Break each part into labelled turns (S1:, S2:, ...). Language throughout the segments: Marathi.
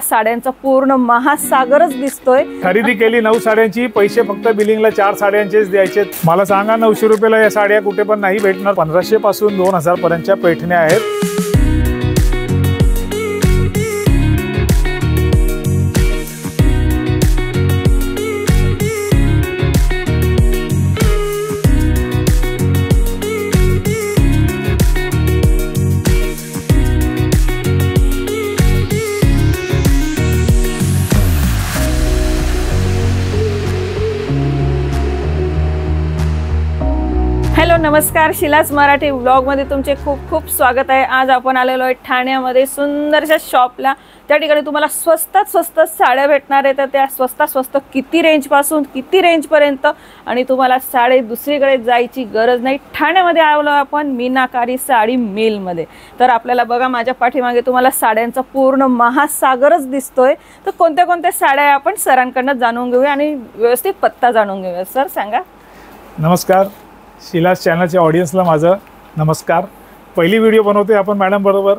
S1: साड्यांचा पूर्ण महासागरच दिसतोय।
S2: खरेदी केली 9 साड्यांची, पैसे फक्त बिलिंगला 4 साड्यांचेच द्यायचे। मला सांगा 900 रुपयाला या साड्या कुठे पण नाही भेटणार। 1500 पासून 2000 पर्यंतच्या पैठण्या आहेत।
S1: हॅलो नमस्कार, शिलास मराठी व्लॉग मध्ये तुमचे खूप खूप स्वागत आहे। आज आपण आलेलो आहे ठाण्यामध्ये सुंदरशा शॉपला। त्या ठिकाणी तुम्हाला स्वस्तात स्वस्त साड्या भेटणार आहेत। त्या स्वस्तात स्वस्त किती रेंज पासून किती रेंज पर्यंत, आणि तुम्हाला साडी दुसरीकडे जायची गरज नाही। ठाण्यामध्ये आलो आपण मीनाकारी साडी मिल मध्ये। तर आपल्याला बघा माझ्या पाठीमागे तुम्हाला साड्यांचा पूर्ण महासागरच दिसतोय। तर कोणत्या कोणत्या साड्या आपण सरांकडून जाणून घेऊया आणि व्यवस्थित पत्ता जाणून घेऊया। सर सांगा।
S2: नमस्कार, शिलास चॅनलच्या ऑडियन्सला माझं नमस्कार। पहिली व्हिडिओ बनवते आपण मॅडम बरोबर।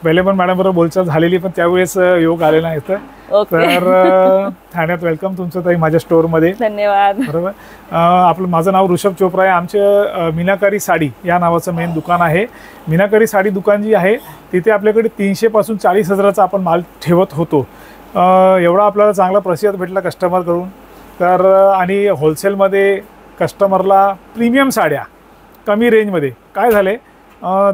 S2: पहिले पण मॅडम बरोबर बोलचाल झालेली, पण त्यावेळेस योग आलेला आहे। तर ठाण्यात वेलकम तुमचं ताई माझ्या स्टोअरमध्ये।
S1: धन्यवाद।
S2: बरोबर। माझं नाव ऋषभ चोप्रा आहे। आमचं मीनाकारी साडी या नावाचं मेन दुकान आहे। मीनाकारी साडी दुकान जी आहे तिथे आपल्याकडे 300 पासून 40,000चा आपण माल ठेवत होतो। एवढा आपल्याला चांगला प्रतिसाद भेटला कस्टमरकडून। तर आणि होलसेलमध्ये कस्टमरला प्रीमियम साड्या कमी रेंजमध्ये काय झाले,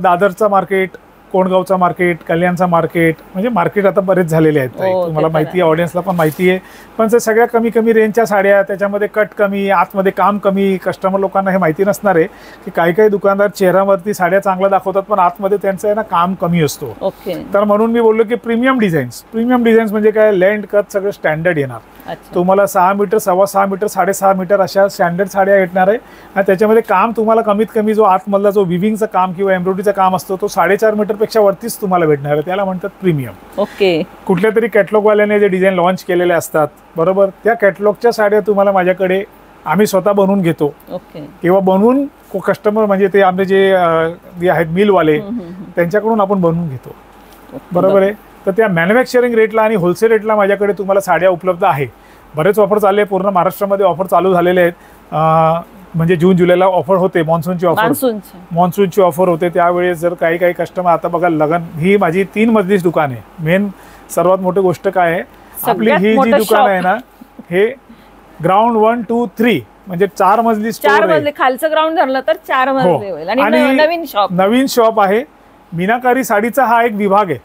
S2: दादरचा मार्केट, कोंडगावचा मार्केट, कल्याणचा मार्केट, म्हणजे मार्केट आता बरेच झालेले आहेत। तुम्हाला माहिती आहे, ऑडियन्सला पण माहिती आहे। पण ते सगळ्या कमी कमी रेंजच्या साड्या, त्याच्यामध्ये कट कमी, आतमध्ये काम कमी। कस्टमर लोकांना हे माहिती नसणार आहे की काही काही दुकानदार चेहऱ्यावरती साड्या चांगल्या दाखवतात, पण आतमध्ये त्यांचं आहे ना काम कमी असतो। तर म्हणून मी बोललो की प्रीमियम डिझाईन्स म्हणजे काय, लेंथ कट सगळं स्टँडर्ड येणार। तुम्हाला 6 मीटर, 6.25 मीटर, 6.5 मीटर अशा स्टँडर्ड साड्या भेटणार आहे। आणि त्याच्यामध्ये काम तुम्हाला कमीत कमी जो आतमधला जो विविंगचं काम किंवा एम्ब्रॉयडरीचं काम असतो तो 4.5 मीटरपेक्षा वरतीच तुम्हाला भेटणार आहे। त्याला म्हणतात प्रीमियम। कुठल्या तरी कॅटलॉगवाल्याने जे डिझाईन लॉन्च केलेले असतात, बरोबर, त्या कॅटलॉगच्या साड्या तुम्हाला माझ्याकडे आम्ही स्वतः बनवून घेतो किंवा बनवून कस्टमर म्हणजे ते आमचे जे आहेत मिलवाले त्यांच्याकडून आपण बनवून घेतो, बरोबर आहे। तर त्या मॅन्युफॅक्चरिंग रेटला आणि होलसेल रेटला माझ्याकडे तुम्हाला साड्या उपलब्ध आहे। बरेच ऑफर चालले, पूर्ण महाराष्ट्रामध्ये ऑफर चालू झालेले आहेत। म्हणजे जून जुलैला ऑफर होते, मॉन्सूनची ऑफर होते। त्यावेळेस जर काही काही कस्टमर, आता बघा लग्न, ही माझी 3 मजलीच दुकान आहे। मेन सर्वात मोठी गोष्ट काय आहे, आपली ही जी दुकान आहे ना, हे ग्राउंड 1, 2, 3 म्हणजे 4 मजली स्टोर आहे।
S1: खालचं ग्राउंड धरलं तर 4 मजली होईल। आणि
S2: नवीन शॉप आहे। मीनाकारी साडीचा हा एक विभाग आहे।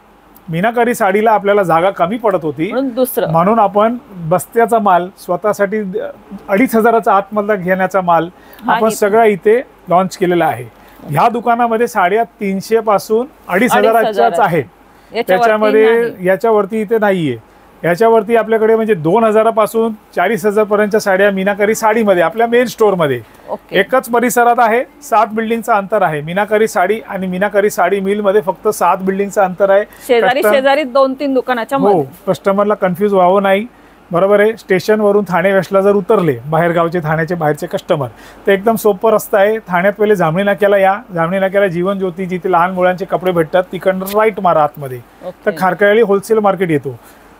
S2: मीनाकारी साडीला आपल्याला जागा कमी पडत होती, म्हणून आपण बस्त्याचा माल स्वतःसाठी 2,500चा आतमधला घेण्याचा माल आपण सगळा इथे लॉन्च केलेला आहे। ह्या दुकानामध्ये साड्या 300 पासून 2,500च्याच आहेत। त्याच्यामध्ये याच्यावरती इथे नाहीये। याच्यावरती आपल्याकडे म्हणजे 2,000 पासून 40,000 पर्यंतच्या साड्या मीनाकारी साडीमध्ये आपल्या मेन स्टोअरमध्ये एकच परिसरात आहे। 7 बिल्डिंगचं अंतर आहे। मीनाकारी साडी आणि मीनाकारी साडी मिल मध्ये फक्त 7 बिल्डिंगचं अंतर आहे।
S1: शेजारी 2-3 दुकानाच्या मध्ये।
S2: कस्टमरला कन्फ्यूज व्हावं नाही, बरोबर आहे। स्टेशनवरून ठाणे वेस्टला जर उतरले, बाहेर गावचे ठाण्याचे बाहेरचे कस्टमर, तर एकदम सोपं रस्ता आहे। ठाण्यात पहिले जांभळी नाक्याला या। जांभळी नाक्याला जीवन ज्योती, जिथे लहान मुलांचे कपडे भेटतात, तिकडनं राईट मारा आतमध्ये, तर खारकळी होलसेल मार्केट येतो।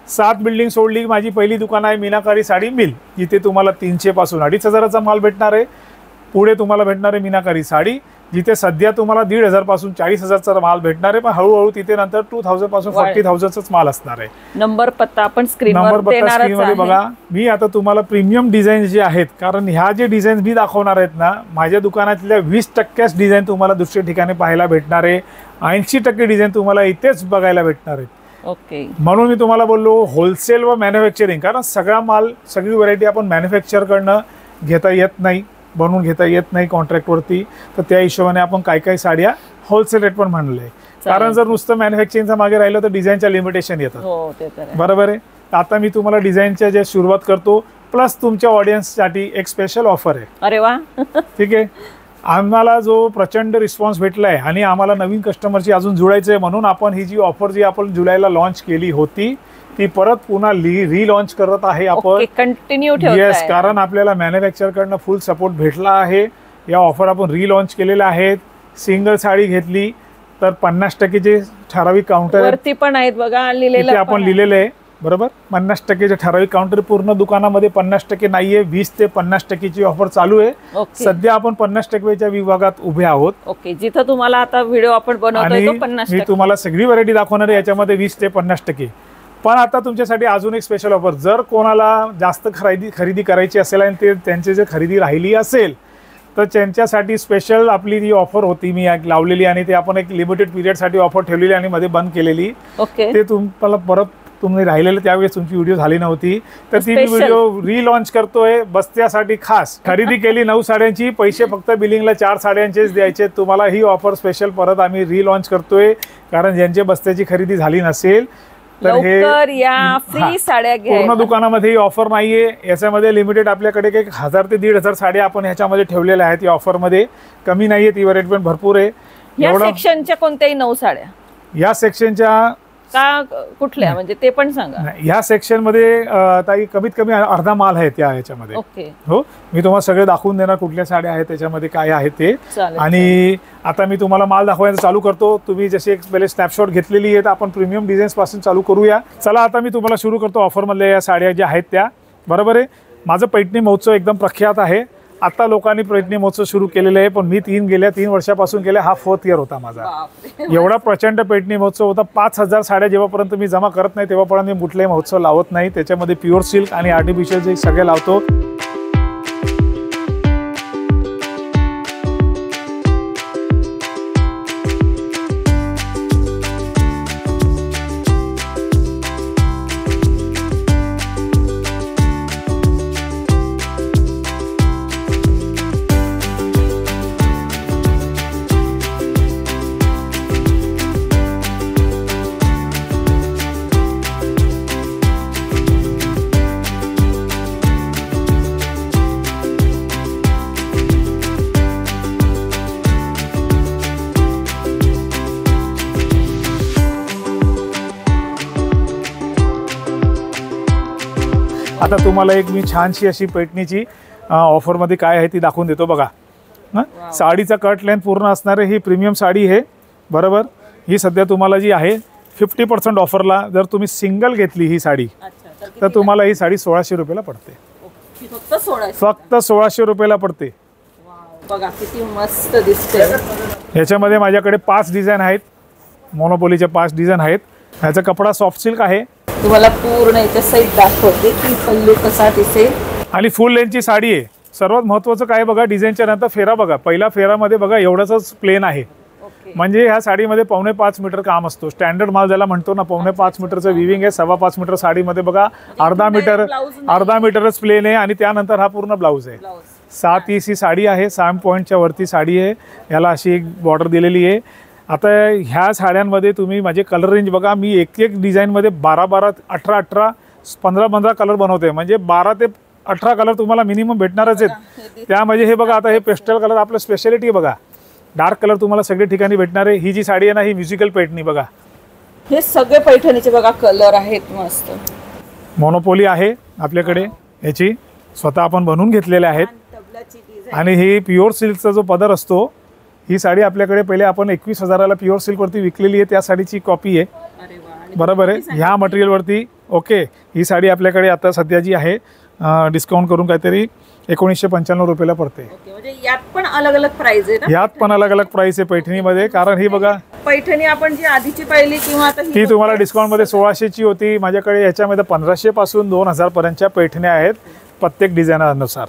S2: 7 बिल्डिंग सोडली माझी पहिली दुकान आहे मीनाकारी साडी मिल, जिथे तुम्हाला 300 पासून 2,500चा माल भेटणार आहे। पुढे तुम्हाला भेटणार आहे मीनाकारी साडी, जिथे सध्या तुम्हाला 1,500 पासून 40,000चा माल भेटणार आहे, पण हळूहळू तिथे नंतर 2,000 पासून 40,000चाच माल असणार आहे।
S1: नंबर पत्ता आपण स्क्रीनवर
S2: बघा। मी आता तुम्हाला प्रीमियम डिझाईन जे आहेत, कारण ह्या जे डिझाईन मी दाखवणार आहेत ना, माझ्या दुकानातल्या 20% डिझाईन तुम्हाला दुसऱ्या ठिकाणी पाहायला भेटणार आहे। 80% डिझाईन तुम्हाला इथेच बघायला भेटणार आहेत। म्हणून मी तुम्हाला बोललो होलसेल व मॅन्युफॅक्चरिंग, कारण सगळा माल, सगळी व्हरायटी आपण मॅन्युफॅक्चरकडनं घेता येत नाही, बनवून घेता येत नाही कॉन्ट्रॅक्टवरती। तर त्या हिशोबाने आपण काही साड्या होलसेल रेट पण म्हणले, कारण जर नुसतं मॅन्युफॅक्चरिंगच्या मागे राहिलं तर डिझाईनच्या लिमिटेशन येतात, बरोबर आहे। आता मी तुम्हाला डिझाईनच्या जे सुरुवात करतो, प्लस तुमच्या ऑडियन्ससाठी एक स्पेशल ऑफर आहे।
S1: अरे वा,
S2: ठीक आहे। आम्हाला जो प्रचंड रिस्पॉन्स भेटलाय आणि आम्हाला नवीन कस्टमरची अजून जुळायचं आहे, म्हणून आपण ही जी ऑफर जी आपण जुलैला लॉन्च केली होती ती परत पुन्हा रीलॉन्च करत आहे आपण।
S1: कंटिन्यू
S2: येस, कारण आपल्याला मॅन्युफॅक्चरकडनं फुल सपोर्ट भेटला आहे। या ऑफर आपण रीलॉन्च केलेल्या आहेत। सिंगल साडी घेतली तर 50% ठराविक काउंटर
S1: वरती पण आहेत बघा लिहिलेलं,
S2: आपण लिहिलेलं आहे बरोबर 50%चे ठराविक काउंटर पूर्ण दुकानामध्ये 50% नाहीये, 20 ते 50%ची ऑफर चालू आहे.
S1: ओके.
S2: सध्या आपण 50%च्या विभागात उभे आहोत.
S1: ओके, जिथं तुम्हाला आता व्हिडिओ आपण बनवतोय तो 50%.
S2: मी तुम्हाला सगळी व्हरायटी दाखवणार आहे याच्यामध्ये 20 ते 50%. पण आता तुमच्यासाठी अजून एक स्पेशल ऑफर, जर कोणाला जास्त खरेदी करायची असेल आणि ते त्यांची जर खरेदी राहिली असेल तर त्यांच्यासाठी स्पेशल आपली जी ऑफर होती मी लावलेली आणि ते आपण एक लिमिटेड पिरियडसाठी ऑफर ठेवलेली आणि मध्ये बंद केलेली.
S1: ओके.
S2: ते तुम्हाला परत तुम्ही राहिलेलं त्यावेळेस तुमची व्हिडिओ झाली नव्हती तर ती व्हिडिओ रिलॉन्च करतोय बस्त्यासाठी. खास खरेदी केली 9 साड्यांची, पैसे फक्त बिलिंगला 4 साड्यांचेच द्यायचे. तुम्हाला ही ऑफर स्पेशल परत आम्ही रिलॉन्च करतोय, कारण ज्यांच्या बस्त्याची खरेदी झाली नसेल तर
S1: लवकर या, फ्री साड्या घ्या.
S2: पूर्ण दुकानामध्ये ही ऑफर नाहीये. याच्यामध्ये लिमिटेड आपल्याकडे काही 1000 ते 1500 साड्या आपण ह्याच्यामध्ये ठेवलेल्या आहेत. या ऑफर मध्ये कमी नाहीये, ती व्हरायटी पण भरपूर आहे.
S1: या सेक्शनच्या कोणत्याही 9 साड्या,
S2: या सेक्शनच्या
S1: का कुठल्या म्हणजे ते पण सांगा.
S2: या सेक्शन मध्ये ताई कमीत कमी अर्धा माल आहे त्या याच्यामध्ये.
S1: ओके.
S2: हो, मी तुम्हाला सगळे दाखवून देणार कुठल्या साड्या आहेत त्याच्यामध्ये काय आहे ते. आणि आता मी तुम्हाला माल दाखवायला चालू करतो. तुम्ही जशी एक पहिले स्नॅपशॉट घेतलेली आहे, आपण प्रीमियम डिझाईन्स पासून चालू करूया. चला आता मी तुम्हाला सुरू करतो ऑफर मधल्या या साड्या ज्या आहेत त्या. बरोबर आहे, माझं पैठणी महोत्सव एकदम प्रख्यात आहे. आता लोकांनी पैठणी महोत्सव सुरू केलेले आहे, पण मी गेल्या 3 वर्षापासून केले. हा 4th इयर होता माझा. एवढा प्रचंड पैठणी महोत्सव होता. 5000 साड्या जेव्हापर्यंत मी जमा करत नाही तेव्हापर्यंत मी कुठलाही महोत्सव लावत नाही. त्याच्यामध्ये प्युअर सिल्क आणि आर्टिफिशियल जे सगळे लावतो. आता तुम्हाला एक मी छानशी अशी पैठणीची ऑफरमध्ये काय आहे ती दाखवून देतो बघा. साडीचा कट लेंथ पूर्ण असणारे ही प्रीमियम साडी आहे. बरोबर, ही सध्या तुम्हाला जी आहे 50% ऑफरला. जर तुम्ही सिंगल घेतली ही साडी तर तुम्हाला ही साडी 1600 रुपयाला पडते. फक्त 1600 रुपयाला पडते.
S1: बघा किती मस्त दिसते.
S2: ह्याच्यामध्ये माझ्याकडे 5 डिझाईन आहेत. मोनोपोलीचे 5 डिझाईन आहेत. ह्याचा कपडा सॉफ्ट सिल्क आहे.
S1: तुम्हाला पूर्ण याच्या साईड दाखवते की पल्लू कसा दिसेल.
S2: आणि फुल लेंथची साडी आहे. सर्वात महत्त्वाचं काय बघा, डिझाईनच्या नंतर फेरा बघा. पहिला फेरामध्ये बघा एवढाच प्लेन आहे. म्हणजे ह्या साडीमध्ये 4.25 मीटर काम असतो. स्टँडर्ड माल ज्याला म्हणतो ना, 4.25 मीटरचं विविंग आहे. 5.25 मीटर साडीमध्ये बघा अर्धा मीटरच प्लेन आहे आणि त्यानंतर हा पूर्ण ब्लाऊज आहे. 7 इंच ही साडी आहे. 6 पॉईंटच्या वरती साडी आहे. याला अशी एक बॉर्डर दिलेली आहे. आता ह्या साड्यांमध्ये तुम्ही माझे कलर रेंज बघा. मी एक डिझाईनमध्ये 12, 18, 15 कलर बनवते. म्हणजे 12 ते 18 कलर तुम्हाला मिनिमम भेटणारच आहेत. त्यामध्ये हे बघा, आता हे पेस्टल कलर आपलं स्पेशालिटी बघा. डार्क कलर तुम्हाला सगळे ठिकाणी भेटणार आहे. ही जी साडी आहे ना, ही म्युझिकल पैठणी बघा.
S1: हे सगळे पैठणीचे बघा कलर आहेत मस्त.
S2: मोनोपोली आहे आपल्याकडे. याची स्वतः आपण बनवून घेतलेले आहेत. आणि ही प्युअर सिल्कचा जो पदर असतो, ही साडी आपल्याकडे पहिले आपण 21,000ला प्युअर सिल्कवरती विकलेली आहे. त्या साडीची कॉपी आहे. बरोबर आहे, ह्या मटेरियलवरती. ओके, ही साडी आपल्याकडे आता सध्या जी आहे डिस्काउंट करून काहीतरी 1995 रुपयाला पडते.
S1: म्हणजे यात पण अलग अलग प्राइस आहे ना?
S2: यात पण अलग अलग प्राइस आहे पैठणीमध्ये. कारण ही बघा
S1: पैठणी आपण जी आधीची पाहिली किंवा आता
S2: ती तुम्हाला डिस्काउंटमध्ये 1600ची होती. माझ्याकडे याच्यामध्ये 1500 पासून 2000 पर्यंतच्या पैठण्या आहेत प्रत्येक डिझायनरनुसार.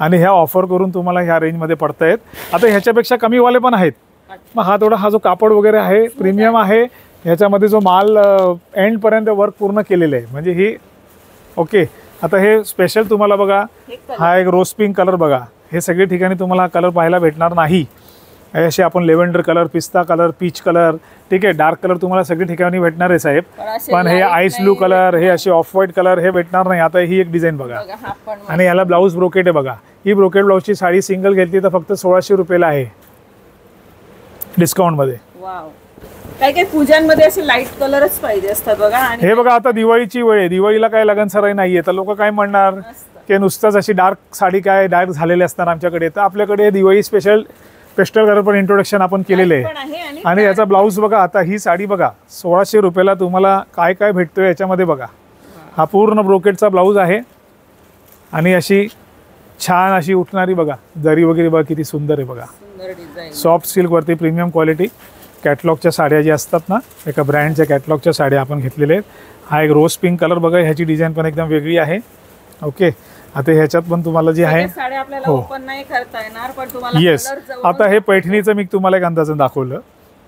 S2: आणि ह्या ऑफर करून तुम्हाला ह्या रेंजमध्ये पडतायत. आता ह्याच्यापेक्षा कमीवाले पण आहेत. मग हा जो कापड वगैरे आहे प्रीमियम आहे. ह्याच्यामध्ये जो माल एंडपर्यंत वर्क पूर्ण केलेलं आहे. म्हणजे ही ओके. आता हे स्पेशल तुम्हाला बघा, हा एक रोज पिंक कलर बघा. हे सगळे ठिकाणी तुम्हाला कलर पाहायला भेटणार नाही. असे आपण लेव्हेंडर कलर, पिस्ता कलर, पीच कलर, ठीक आहे, डार्क कलर तुम्हाला सगळे ठिकाणी भेटणार आहे साहेब. पण हे आईस ब्लू कलर, हे असे ऑफ व्हाईट कलर हे भेटणार नाही. आता ही एक डिझाईन बघा. आणि याला ब्लाऊज ब्रोकेट आहे बघा. ही ब्रोकेट ब्लाऊजची साडी सिंगल घेतली तर फक्त 1600 रुपयाला आहे डिस्काउंटमध्ये.
S1: काय काय पूजांमध्ये असे लाईट कलरच पाहिजे असतात बघा.
S2: हे बघा, आता दिवाळीची वेळ आहे. दिवाळीला काय लगन सराई नाहीये तर लोक काय म्हणणार की नुसतंच अशी डार्क साडी काय डार्क झालेले असणार आमच्याकडे. तर आपल्याकडे दिवाळी स्पेशल पेस्टल कलर पण इंट्रोडक्शन आपण केलेले आहे. आणि याचा ब्लाऊज बघा. आता ही साडी बघा 1600 रुपयाला तुम्हाला काय काय भेटतोय याच्यामध्ये बघा. हा पूर्ण ब्रोकेटचा ब्लाऊज आहे आणि अशी छान अशी उठणारी बघा जरी वगैरे बघा किती सुंदर आहे बघा.
S1: सुंदर डिझाइन.
S2: सॉफ्ट सिल्कवरती प्रीमियम क्वालिटी कॅटलॉगच्या साड्या ज्या असतात ना, एका ब्रँडच्या कॅटलॉगच्या साड्या आपण घेतलेल्या आहेत. हा एक रोज पिंक कलर बघा, ह्याची डिझाईन पण एकदम वेगळी आहे. ओके, आता ह्याच्यात पण तुम्हाला जे आहे
S1: साड्या आपल्याला ओपन नाही करता येणार, पण तुम्हाला
S2: येस. आता हे पैठणीचं मी तुम्हाला एक अंदाजन दाखवलं,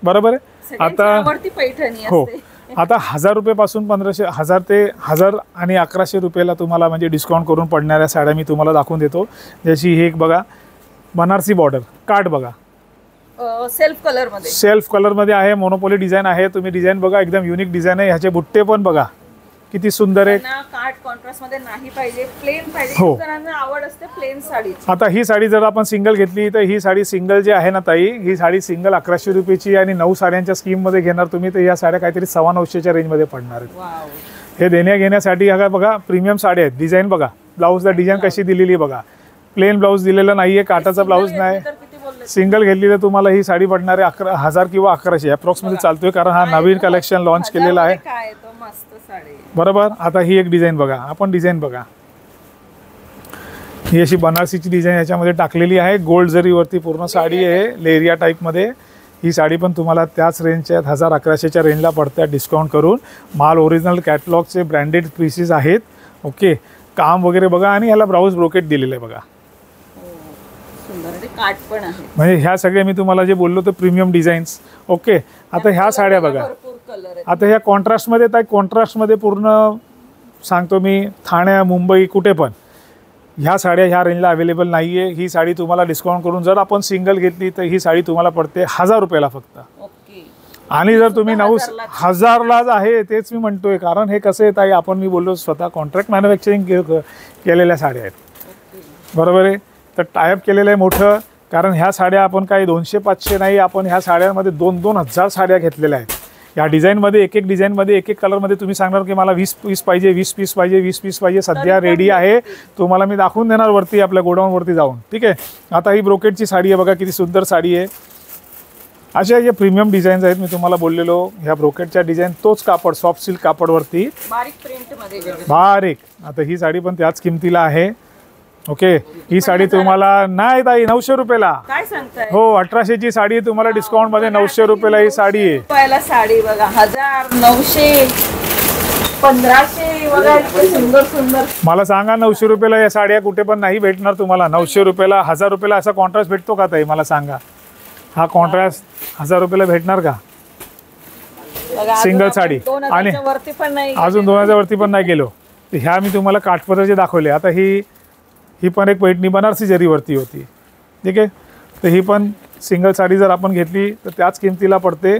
S2: बरोबर आहे. आता
S1: पैठणी
S2: हो,
S1: असते.
S2: आता 1000 रुपयापासून 1500 1000 ते 1000 आणि 1100 रुपयाला तुम्हाला म्हणजे डिस्काउंट करून पडणाऱ्या साड्या मी तुम्हाला दाखवून देतो. जशी ही एक बघा बनारसी बॉर्डर काठ बघा,
S1: सेल्फ कलर मध्ये,
S2: सेल्फ कलरमध्ये आहे. मोनोपोली डिझाईन आहे. तुम्ही डिझाईन बघा, एकदम युनिक डिझाईन आहे. ह्याचे बुट्टे पण बघा किती सुंदर आहे.
S1: काठ कॉन्ट्रास्ट मध्ये नाही पाहिजे, प्लेन पाहिजे.
S2: हो.
S1: जणांना आवड असते प्लेन साडी.
S2: आता ही साडी जर आपण सिंगल घेतली तर ही साडी सिंगल जी आहे ना ताई, ही साडी सिंगल 1100 रुपयाची आणि 9 साड्यांच्या स्कीममध्ये घेणार तुम्ही तर या साड्या काहीतरी 950च्या रेंजमध्ये पडणार आहेत. हे देण्या घेण्यासाठी हा बघा प्रीमियम साड्या आहेत. डिझाईन बघा, ब्लाऊजला डिझाईन कशी दिलेली बघा, प्लेन ब्लाऊज दिलेला नाहीये, काटाचा ब्लाऊज नाही. सिंगल घेतली तर तुम्हाला ही साडी पडणार आहे 1000 किंवा 1100 अप्रॉक्सिमेटली चालतोय, कारण हा नवीन कलेक्शन लॉन्च केलेला आहे. बरोबर. आता ही एक डिझाईन बघा, आपण डिझाईन बघा, ही अशी बनारसीची डिझाईन याच्यामध्ये टाकलेली आहे. गोल्ड जरीवरती पूर्ण साडी आहे, लेरिया टाईपमध्ये. ही साडी पण तुम्हाला त्याच रेंजच्या 1000-1100च्या रेंजला पडतात डिस्काउंट करून. माल ओरिजिनल कॅटलॉगचे ब्रँडेड पीसेस आहेत. ओके, काम वगैरे बघा आणि ह्याला ब्लाऊज ब्रोकेट दिलेलं आहे बघा.
S1: काठ पण आहे.
S2: म्हणजे ह्या सगळे मी तुम्हाला जे बोललो तर प्रीमियम डिझाईन्स. ओके, आता ह्या साड्या बघा, आता ह्या कॉन्ट्रास्टमध्ये तर कॉन्ट्रास्टमध्ये पूर्ण सांगतो मी, ठाणे मुंबई कुठे पण ह्या साड्या ह्या रेंजला अवेलेबल नाही आहे. ही साडी तुम्हाला डिस्काउंट करून जर आपण सिंगल घेतली तर ही साडी तुम्हाला पडते 1000 रुपयाला फक्त. आणि जर तुम्ही 9000लाच आहे तेच मी म्हणतोय, कारण हे कसं येत आहे, आपण मी बोललो स्वतः कॉन्ट्रॅक्ट मॅन्युफॅक्चरिंग केलेल्या साड्या आहेत. बरोबर आहे. तर टायअप केलेलं आहे मोठं, कारण ह्या साड्या आपण काही 200-500 नाही, आपण ह्या साड्यांमध्ये 2,000 साड्या घेतलेल्या आहेत. या डिझाईनमध्ये एक डिझाईनमध्ये एक कलरमध्ये तुम्ही सांगणार की मला 20 पीस पाहिजे, 20 पीस पाहिजे, 20 पीस पाहिजे. सध्या रेडी आहे, तुम्हाला मी दाखवून देणार वरती आपल्या गोडाऊनवरती जाऊन. ठीक आहे. आता ही ब्रोकेटची साडी आहे बघा, किती सुंदर साडी आहे. अशा जे प्रीमियम डिझाईन्स आहेत मी तुम्हाला बोललेलो, ह्या ब्रोकेटच्या डिझाईन तोच कापड सॉफ्ट सिल्क कापडवरती
S1: बारीक प्रिंटमध्ये
S2: बारीक. आता ही साडी पण त्याच किमतीला आहे. ओके, ही साडी तुम्हाला नाही ताई 900 रुपयाला.
S1: काय सांगताय?
S2: हो, 1800ची साडी तुम्हाला डिस्काउंट मध्ये 900 रुपयाला ही साडी आहे.
S1: पहिला साडी बघा, 1000, 900, 1500 बघा, सुंदर सुंदर.
S2: मला सांगा 900 रुपयाला या साड्या कुठे पण नाही भेटणार तुम्हाला. 900 रुपयाला 1000 रुपयाला असा कॉन्ट्रास्ट भेटतो का ताई? मला सांगा, हा कॉन्ट्रास्ट 1000 रुपयाला भेटणार का? सिंगल साडी आणि अजून 2000 वरती पण नाही गेलो. ह्या मी तुम्हाला काठपदरचे दाखवले. आता ही पण एक पैठणी बनारसी जरीवरती होती. ठीक आहे. तर ही पण सिंगल साडी जर आपण घेतली तर त्याच किमतीला पडते,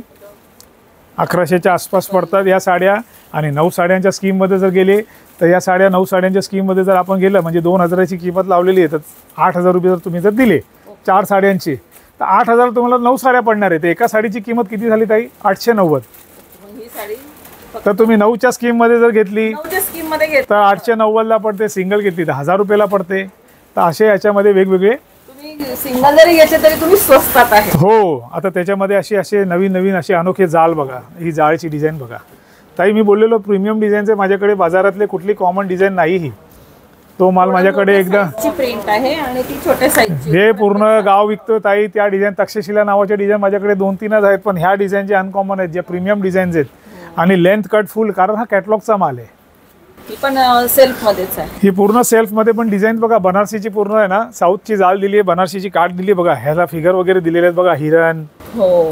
S2: 1100च्या आसपास पडतात या साड्या. आणि 9 साड्यांच्या स्कीममध्ये जर गेले तर या साड्या 9 साड्यांच्या स्कीममध्ये जर आपण गेलं म्हणजे 2000ची किंमत लावलेली आहे, तर 8000 रुपये जर तुम्ही जर दिले 4 साड्यांची तर 8000 तुम्हाला 9 साड्या पडणार आहेत. एका साडीची किंमत किती झाली ताई? 890. तर तुम्ही 9च्या स्कीममध्ये जर घेतली तर 890ला पडते. सिंगल घेतली तर 1000 रुपयाला पडते. तर असे याच्यामध्ये वेगवेगळे
S1: सिंगल जरी घेतले तरी तुम्ही स्वस्तात आहे.
S2: हो. आता त्याच्यामध्ये असे नवीन असे अनोखे जाळ बघा. ही जाळची डिझाईन बघा ताई. मी बोललेलो प्रीमियम डिझाईनचे माझ्याकडे बाजारातले कुठली कॉमन डिझाईन नाही. ही तो माल माझ्याकडे एकदा
S1: प्रिंट आहे आणि ती छोट्या साईजची.
S2: हे पूर्ण गाव विकतो ताई. त्या डिझाईन तक्षशिला नावाच्या डिझाईन माझ्याकडे 2-3च आहेत, पण ह्या डिझाईन जे अनकॉमन आहेत, जे प्रीमियम डिझाईन्स आहेत आणि लेंथ कट फुल, कारण हा कॅटलॉगचा माल आहे.
S1: ही पण सेल्फ मध्येच आहे.
S2: ही पूर्ण सेल्फ मध्ये पण डिझाईन बघा. बनारसीची पूर्ण आहे ना, साऊथची जाळ दिली आहे, बनारसीची काठ दिली बघा. ह्याला फिगर वगैरे दिलेले आहेत बघा. हिरण,
S1: हो,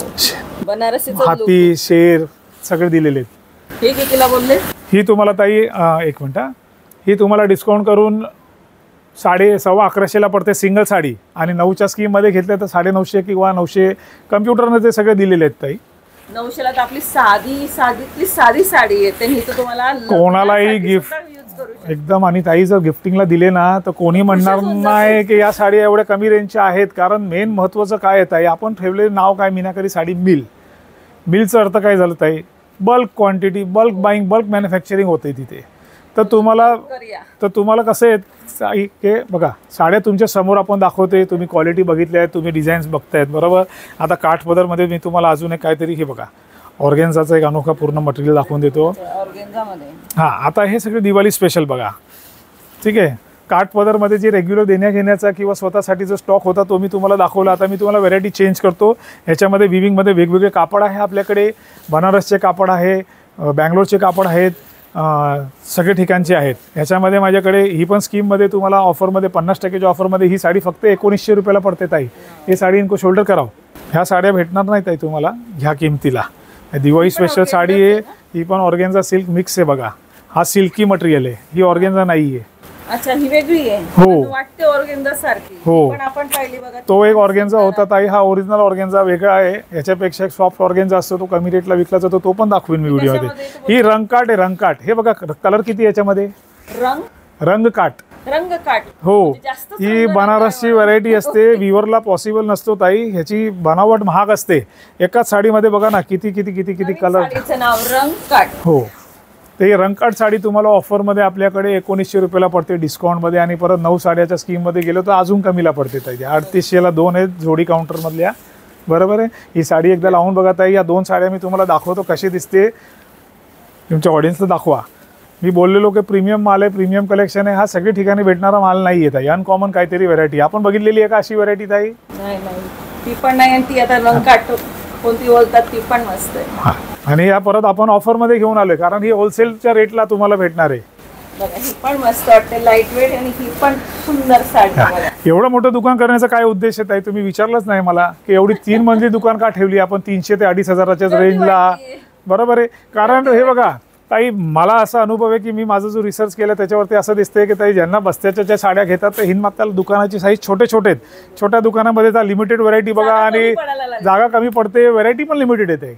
S1: बनारसीचा
S2: हाती, शेर सगळे दिलेले आहेत.
S1: हे कितीला बोलले?
S2: ही तुम्हाला ताई 1 मिनिट, ही तुम्हाला डिस्काउंट करून 1150ला पडते सिंगल साडी. आणि 9च्या स्कीममध्ये घेतल्या तर 950 किंवा 900 कम्प्युटरने ते सगळे दिलेले आहेत ताई.
S1: 900ला तर आपली साधी साडी येते. ही तर तुम्हाला
S2: कोणालाही गिफ्ट एकदम. आणि ताई जर गिफ्टिंगला दिले ना तर कोणी म्हणणार नाही की या साडी एवढ्या कमी रेंजच्या आहेत. कारण मेन महत्त्वाचं काय येत आहे, आपण ठेवलेलं नाव काय, मीनाकारी साडी मिल. मिलचा अर्थ काय झालं ताई? Bulk quantity, bulk buying, bulk manufacturing होते तिथे. तर तुम्हाला कसं आहे की बघा, साड्या तुमच्या समोर आपण दाखवते, तुम्ही क्वालिटी बघितली आहे, तुम्ही डिझाईन्स बघतायत. बरोबर. आता काठपदरमध्ये मी तुम्हाला अजून एक काहीतरी, हे बघा ऑर्गेन्झाचा एक अनोखा पूर्ण मटेरियल दाखवून देतो.
S1: ऑर्गेन्झामध्ये
S2: हां, आता हे सगळे दिवाळी स्पेशल बघा. ठीक आहे, काठपदरमध्ये जे रेग्युलर देण्या घेण्याचा किंवा स्वतःसाठी जो स्टॉक होता तो मी तुम्हाला दाखवला. आता मी तुम्हाला व्हेरायटी चेंज करतो. ह्याच्यामध्ये विविंगमध्ये वेगवेगळे कापड आहे आपल्याकडे. बनारसचे कापड आहे, बँगलोरचे कापड आहेत, सगळे ठिकाणचे आहेत. ह्याच्यामध्ये माझ्याकडे ही पण स्कीममध्ये तुम्हाला ऑफरमध्ये 50%च्या ऑफरमध्ये ही साडी फक्त 1900 रुपयाला पडते ताई. हे साडी इनको शोल्डर करावं. ह्या साड्या भेटणार नाही ताई तुम्हाला ह्या किमतीला. दिवाळी स्पेशल साडी आहे. ही पण ऑर्गेन्झा सिल्क मिक्स आहे बघा. हा सिल्की मटेरियल आहे, ही ऑर्गेन्झा नाही आहे.
S1: अच्छा, ही वेगळी आहे.
S2: हो,
S1: वाटते ऑर्गेन्झा सारखी.
S2: हो,
S1: पण आपण पाहिली बघा
S2: तो एक ऑर्गेन्झा होता ताई. हा ओरिजिनल ऑर्गेन्झा वेगळा आहे. याच्यापेक्षा एक सॉफ्ट ऑर्गेन्झा असतो, तो कमी रेटला विकला जातो. तो पण दाखवेन मी व्हिडिओमध्ये. ही रंगकाठ आहे, रंगकाठ. हे बघा कलर किती याच्यामध्ये. रंगकाठ. हो, ही बनारसची व्हरायटी असते. विवरला पॉसिबल नसतो ताई. ह्याची बनावट महाग असते. एकाच साडीमध्ये बघा ना किती किती किती किती कलर. हो, ते रंगकाठ साडी तुम्हाला ऑफरमध्ये आपल्याकडे 1900 रुपयाला पडते डिस्काउंटमध्ये. आणि परत 9 साड्याच्या स्कीममध्ये गेलो तर अजून कमीला पडते ताई. 3800ला 2 आहेत जोडी काउंटरमधल्या. बरोबर आहे. ही साडी एकदा लावून बघा ताई. या 2 साड्या मी तुम्हाला दाखवतो कशी दिसते. तुमच्या ऑडियन्सला दाखवा. मी बोललेलो की प्रीमियम माल आहे, प्रीमियम कलेक्शन आहे. हा सगळी ठिकाणी भेटणारा माल नाही आहे ताई. अनकॉमन काहीतरी व्हरायटी आपण बघितलेली आहे का अशी व्हरायटी ताई?
S1: नाही, ती पण नाही. आणि ती आता रंगकाठ कोणती बोलतात ती पण मस्त आहे.
S2: हां, आणि या परत आपण ऑफरमध्ये घेऊन आलोय कारण ही होलसेलच्या रेटला तुम्हाला भेटणार आहे.
S1: ही पण मस्त वाटते, लाईट वेट. आणि ही पण सुंदर साडी.
S2: एवढं मोठं दुकान करण्याचा काय उद्देश आहे ताई? तुम्ही विचारलंच नाही मला की एवढी 3 मजली दुकान का ठेवली आपण 300 ते 2500च्या रेंजला. बरोबर आहे. कारण हे बघा ताई, मला असा अनुभव आहे की मी माझा जो रिसर्च केला त्याच्यावरती असं दिसतंय की ताई ज्यांना बस्त्याच्या ज्या साड्या घेतात तर हिंदमाताला दुकानाची साईज छोटे छोटे आहेत. छोट्या दुकानामध्ये तर लिमिटेड व्हरायटी बघा आणि जागा कमी पडते. व्हरायटी पण लिमिटेड येते.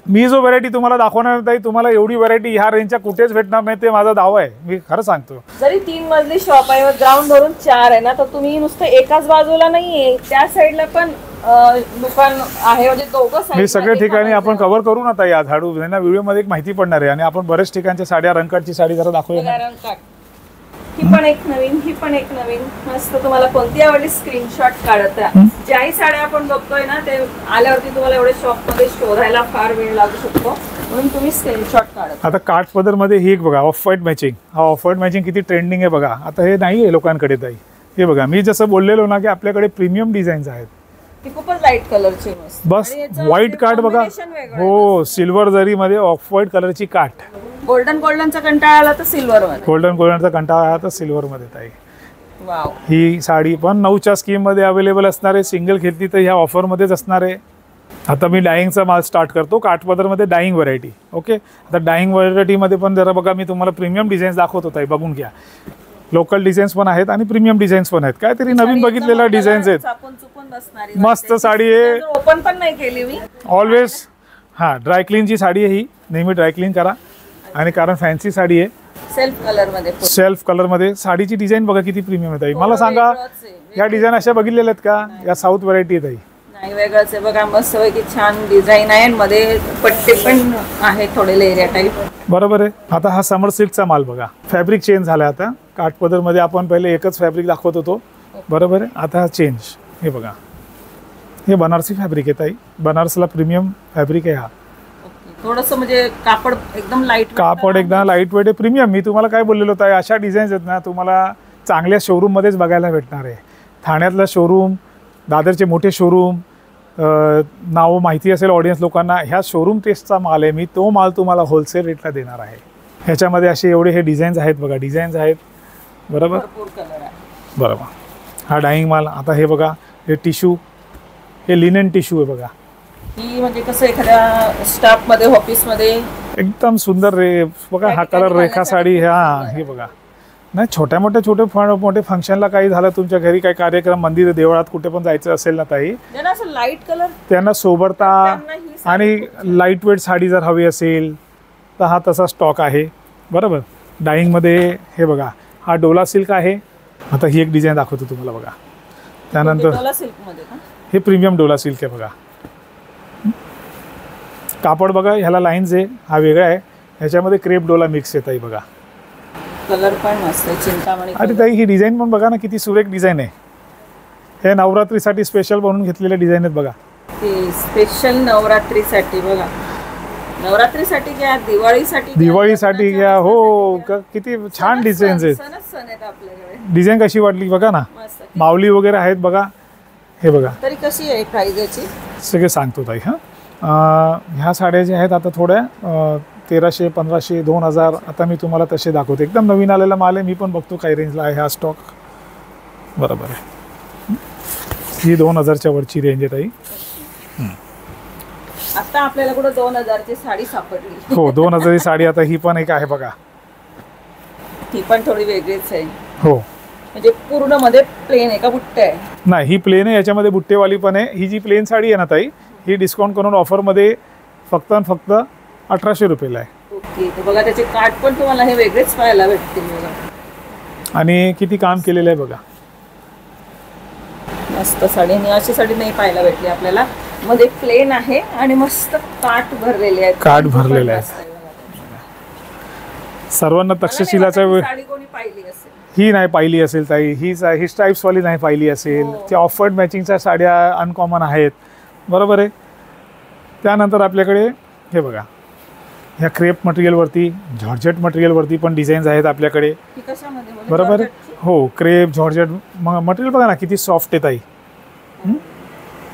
S2: मी जो व्हरायटी तुम्हाला दाखवणार ताई, तुम्हाला एवढी व्हरायटी ह्या रेंजच्या कुठेच भेटणार नाही. ते माझा दावा आहे, मी खरं सांगतो.
S1: जरी 3 मजली शॉप आहे, ग्राउंड वरून 4 आहे ना, तर तुम्ही नुसतं एकाच बाजूला नाहीये, त्या साईडला पण दुकान आहे. म्हणजे दोघं साईड
S2: मी सगळ्या ठिकाणी आपण कव्हर करू ना ताई. आज हाडू ना व्हिडिओमध्ये एक माहिती पडणार आहे. आणि आपण बरेच ठिकाणच्या साड्या, रंगकाठची साडी जरा दाखवूया.
S1: ही पण एक नवीन, ही पण एक नवीन. मस्त. तुम्हाला कोणती आवडली स्क्रीनशॉट काढत राहा. ज्याही साड्या आपण बघतोय ना ते आल्यावरती तुम्हाला एवढे शॉप मध्ये शोधायला फार वेळ लागू शकतो, म्हणून तुम्ही स्क्रीनशॉट काढत.
S2: आता काठपदर मध्ये ही एक बघा ऑफ व्हाईट मॅचिंग. हा ऑफ व्हाईट मॅचिंग किती ट्रेंडिंग आहे बघा. आता हे नाही आहे लोकांकडे ताई. हे बघा, मी जसं बोललेलो ना की आपल्याकडे प्रीमियम डिझाईन्स आहेत.
S1: खूपच लाईट कलरची मस्त.
S2: बस व्हाईट काठ बघा. हो, सिल्वर जरी मध्ये ऑफ व्हाईट कलरची काठ.
S1: गोल्डनचा कंटाळा आला तर सिल्वर मध्ये.
S2: गोल्डनचा कंटाळा आला तर सिल्वर मध्ये ताई.
S1: वाव.
S2: ही साडी पण 9च्या स्कीम मध्ये अवेलेबल असणार आहे. सिंगल घेतली तर ह्या ऑफर मध्येच असणार आहे. आता मी डाईंगचा माल स्टार्ट करतो. काठपदरमध्ये डाईंग व्हरायटी. ओके, आता डाईंग व्हरायटीमध्ये पण जरा बघा, मी तुम्हाला प्रीमियम डिझाईन्स दाखवतो ताई, बघून घ्या. लोकल डिझाईन्स पण आहेत आणि प्रीमियम डिझाईन्स पण आहेत. काहीतरी नवीन बघितलेला डिझाईन्स आहेत. मस्त साडी आहे.
S1: ओपन पण नाही केली मी.
S2: ऑलवेज हां, ड्रायक्लीनची साडी आहे ही. नेहमी ड्रायक्लीन करा. आणि कारण फॅन्सी साडी आहे. सेल्फ कलर मध्ये साडीची डिझाईन बघा किती प्रीमियम आहे ताई. मला सांगा, या डिझाईन अशा बघितलेल्या आहेत का? या साऊथ व्हरायटी आहे ताई.
S1: नाही, वेगळंच आहे बघा. मस्त पैकी छान डिझाईन आहे. मध्ये पट्टे पण आहे थोडे लेरिया टाईप.
S2: बरोबर आहे. आता हा समर सिल्कचा माल बघा. फॅब्रिक चेंज झाला आता. काठपदर मध्ये आपण पहिले एकच फॅब्रिक दाखवत होतो. बरोबर आहे. आता हा चेंज. हे बघा, हे बनारसी फॅब्रिक आहे ताई. बनारसला प्रीमियम फॅब्रिक आहे हा.
S1: थोडंसं म्हणजे कापड एकदम लाईट
S2: वेट आहे, प्रीमियम. मी तुम्हाला काय बोललेलो ताई, अशा डिझाईन्स आहेत ना तुम्हाला चांगल्या शोरूममध्येच बघायला भेटणार आहे. ठाण्यातला शोरूम, दादरचे मोठे शोरूम, नाव माहिती असेल ऑडियन्स लोकांना. ह्या शोरूम टेस्टचा माल आहे. मी तो माल तुम्हाला होलसेल रेटला देणार आहे. ह्याच्यामध्ये असे एवढे हे डिझाईन्स आहेत बघा. डिझाईन्स आहेत. बरोबर. बरोबर. हा डाईंग माल. आता हे बघा, हे टिश्यू, हे लिनेन टिश्यू आहे बघा.
S1: ही म्हणजे कसं एखाद्या स्टाफ मध्ये, ऑफिस मध्ये
S2: एकदम सुंदर रे बघा. हा कलर रेखा साडी. हा, हे बघा. नाही, छोटे मोठे फंक्शनला काही झालं, तुमच्या घरी काही कार्यक्रम, मंदिर, देवळात कुठे पण जायचं असेल ना ताई,
S1: लाईट कलर
S2: त्यांना सोबरता आणि लाईट वेट साडी जर हवी असेल तर हा तसा स्टॉक आहे. बरोबर. डाईंग मध्ये हे बघा, हा डोला सिल्क आहे. आता ही एक डिझाईन दाखवतो तुम्हाला बघा. त्यानंतर हे प्रीमियम डोला सिल्क आहे बघा. कापड बघा, ह्याला लाईन्स आहे. हा वेगळा आहे. ह्याच्यामध्ये क्रेप डोला मिक्स आहे ताई बघा.
S1: कलर पण मस्त आहे, चिंतामणी.
S2: अरे ताई, ही डिझाईन पण बघा ना किती सुरेख डिझाईन आहे. हे नवरात्रीसाठी स्पेशल बनवून घेतलेले डिझाईन आहेत बघा.
S1: ते स्पेशल नवरात्रीसाठी बघा. नवरात्रीसाठी घ्या, दिवाळीसाठी
S2: दिवाळीसाठी घ्या. हो किती छान डिझाईन्स आहेत.
S1: सण आहेत आपल्याकडे.
S2: डिझाईन कशी वाटली बघा ना,
S1: मस्त.
S2: माऊली वगैरे आहेत बघा. हे बघा
S1: तरी कशी आहे प्राइस याची?
S2: सगळे सांगतो ताई. ह्या साड्या ज्या आहेत आता थोड्या 1300, 1500, 2000 आता मी तुम्हाला तसे दाखवतो. एकदम नवीन आलेला माल आहे. मी पण बघतो काही रेंजला आहे हा स्टॉक. बरोबर आहे. ही 2000च्या वरची रेंज आहे ताई.
S1: आता आपल्याला कुठं 2000ची साडी सापडली.
S2: हो 2000ची साडी. आता ही पण एक आहे बघा.
S1: ही पण थोडी वेगळीच आहे.
S2: हो
S1: म्हणजे पूर्ण मध्ये प्लेन आहे का बुट्टे आहे?
S2: नाही ही प्लेन आहे, याच्यामध्ये बुट्टेवाली पण आहे. ही जी प्लेन साडी आहे ना ताई, ही डिस्काउंट करून ऑफरमध्ये फक्त आणि फक्त 1800 रुपयाला आहे.
S1: ओके. तर बघा त्याचे कार्ड पण तुम्हाला हे वेगळेच पाहायला भेटतील बघा.
S2: आणि किती काम केलेलं आहे बघा.
S1: मस्त साडी. आणि अशी साडी नाही पाहायला भेटली आपल्याला. मध्ये प्लेन आहे आणि मस्त काठ भरलेले आहेत.
S2: काठ भरलेले आहेत. सर्वांना तक्षशिलाचा
S1: साडी कोणी पाहिली असेल?
S2: ही नाही पाहिली असेल ताई. ही स्ट्राईप्सवाली नाही पाहिली असेल. त्या ऑफर्ड मॅचिंगच्या साड्या अनकॉमन आहेत. बरोबर आहे. त्यानंतर आपल्याकडे हे बघा, ह्या क्रेप मटेरियलवरती, जॉर्जेट मटेरियलवरती पण डिझाईन्स आहेत आपल्याकडे.
S1: ही कशामध्ये म्हणजे
S2: बरोबर आहे.
S1: जॉर्जेटची?
S2: हो क्रेप जॉर्जेट मटेरियल बघा ना किती सॉफ्ट आहे ताई.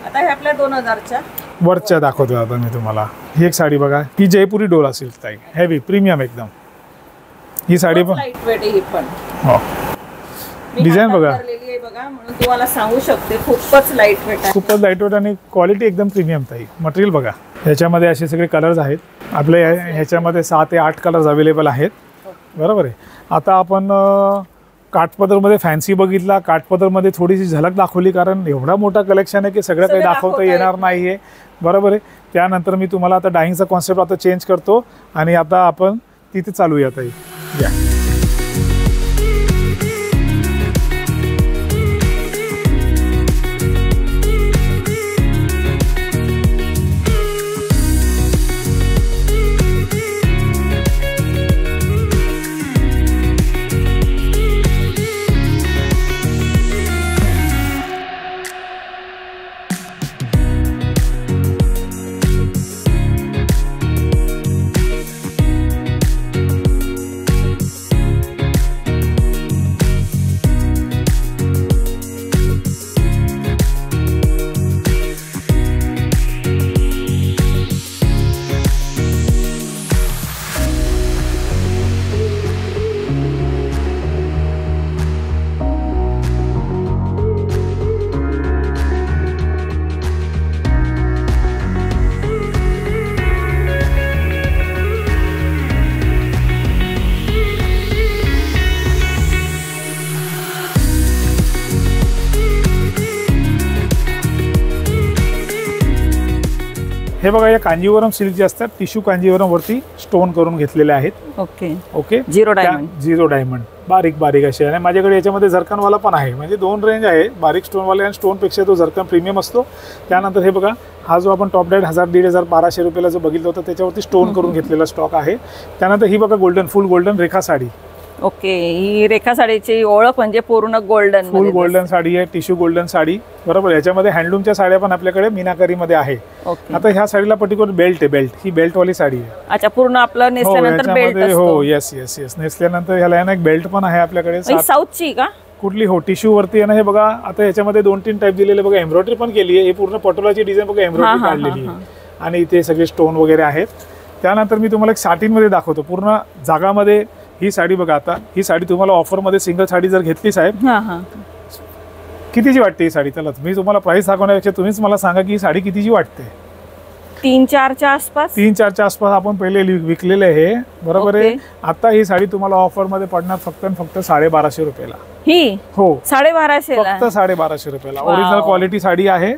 S1: आता हे आपल्या 2000च्या
S2: वरच्या दाखवतो आता मी तुम्हाला. ही एक साडी बघा. ही जयपुरी डोला सिल्क ताई, हेवी प्रीमियम एकदम. ही साडी पण
S1: लाईट वेट आहे. ही पण
S2: हो
S1: मी
S2: डिझाईन
S1: हातात
S2: बघा.
S1: भरलेली आहे बघा, म्हणून तुम्हाला सांगू शकते खूपच लाईट वेट आहे.
S2: खूपच लाईटवेट आणि क्वालिटी एकदम प्रीमियम ताई. मटेरियल बघा. ह्याच्यामध्ये असे सगळे कलर्स आहेत आपल्या. ह्याच्यामध्ये 6 ते 8 कलर्स अवेलेबल आहेत. बरोबर आहे. आता आपण काठपदरमध्ये फॅन्सी बघितला. काठपदरमध्ये थोडीशी झलक दाखवली, कारण एवढा मोठा कलेक्शन आहे की सगळं काही दाखवता येणार नाही आहे. बरोबर आहे. त्यानंतर मी तुम्हाला आता डाईंगचा कॉन्सेप्ट आता चेंज करतो आणि आता आपण तिथे चालूया ताई. या हे बघा, या कांजीवरम सिल्क जे असतात टिश्यू कांजीवरम वरती स्टोन करून घेतलेले आहेत.
S1: Okay.
S2: Okay.
S1: Zero diamond.
S2: Zero diamond बारीक बारीक असे. आणि माझ्याकडे याच्यामध्ये झरकनवाला पण आहे. म्हणजे 2 रेंज आहे, बारीक स्टोनवाले आणि स्टोनपेक्षा तो झरकन प्रीमियम असतो. त्यानंतर हे बघा, हा जो आपण टॉप डाईट 1000, 1500, 1200 रुपयाला जो बघितलं होतं त्याच्यावरती स्टोन करून घेतलेला स्टॉक आहे. त्यानंतर ही बघा गोल्डन, फुल गोल्डन रेखा साडी.
S1: ओके. ही रेखा साडीची ओळख म्हणजे पूर्ण गोल्डन,
S2: फुल गोल्डन साडी आहे. Tissue golden sari. बरोबर. याच्यामध्ये हँडलूमच्या साड्या पण आपल्याकडे मीनाकारीमध्ये आहे. आता ह्या साडीला पर्टिक्युलर बेल्ट आहे. बेल्ट ही बेल्टवाली साडी आहे.
S1: अच्छा. पूर्ण आपलं नेसल्यानंतर बेल्ट असतो.
S2: हो येस येस येस. नेसल्यानंतर ह्याला एक बेल्ट पण आहे आपल्याकडे.
S1: साऊथची का
S2: कुठली? हो टिश्यू वरती आहे ना. हे बघा आता याच्यामध्ये 2-3 टाईप दिलेले बघा. एम्ब्रॉयडरी पण केली आहे. हे पूर्ण पटोलाची डिझाईन बघा, एम्ब्रॉयडरी काढलेली आहे. आणि इथे सगळे स्टोन वगैरे आहेत. त्यानंतर मी तुम्हाला एक साटिनमध्ये दाखवतो पूर्ण जागामध्ये. ही साडी बघा. आता ही साडी तुम्हाला ऑफरमध्ये सिंगल साडी जर घेतली साहेब, कितीची वाटते ही साडी? चला मी तुम्हाला प्राइस दाखवण्यापेक्षा तुम्हीच मला सांगा की ही साडी कितीची वाटते.
S1: 3-4च्या आसपास.
S2: 3-4च्या आसपास आपण पहिले विकलेले आहे. बरोबर आहे. आता ही साडी तुम्हाला ऑफरमध्ये पडणार फक्त आणि फक्त 1250 रुपयाला.
S1: ही
S2: हो
S1: 1250
S2: फक्त 1250 रुपयाला. ओरिजिनल क्वालिटी साडी आहे.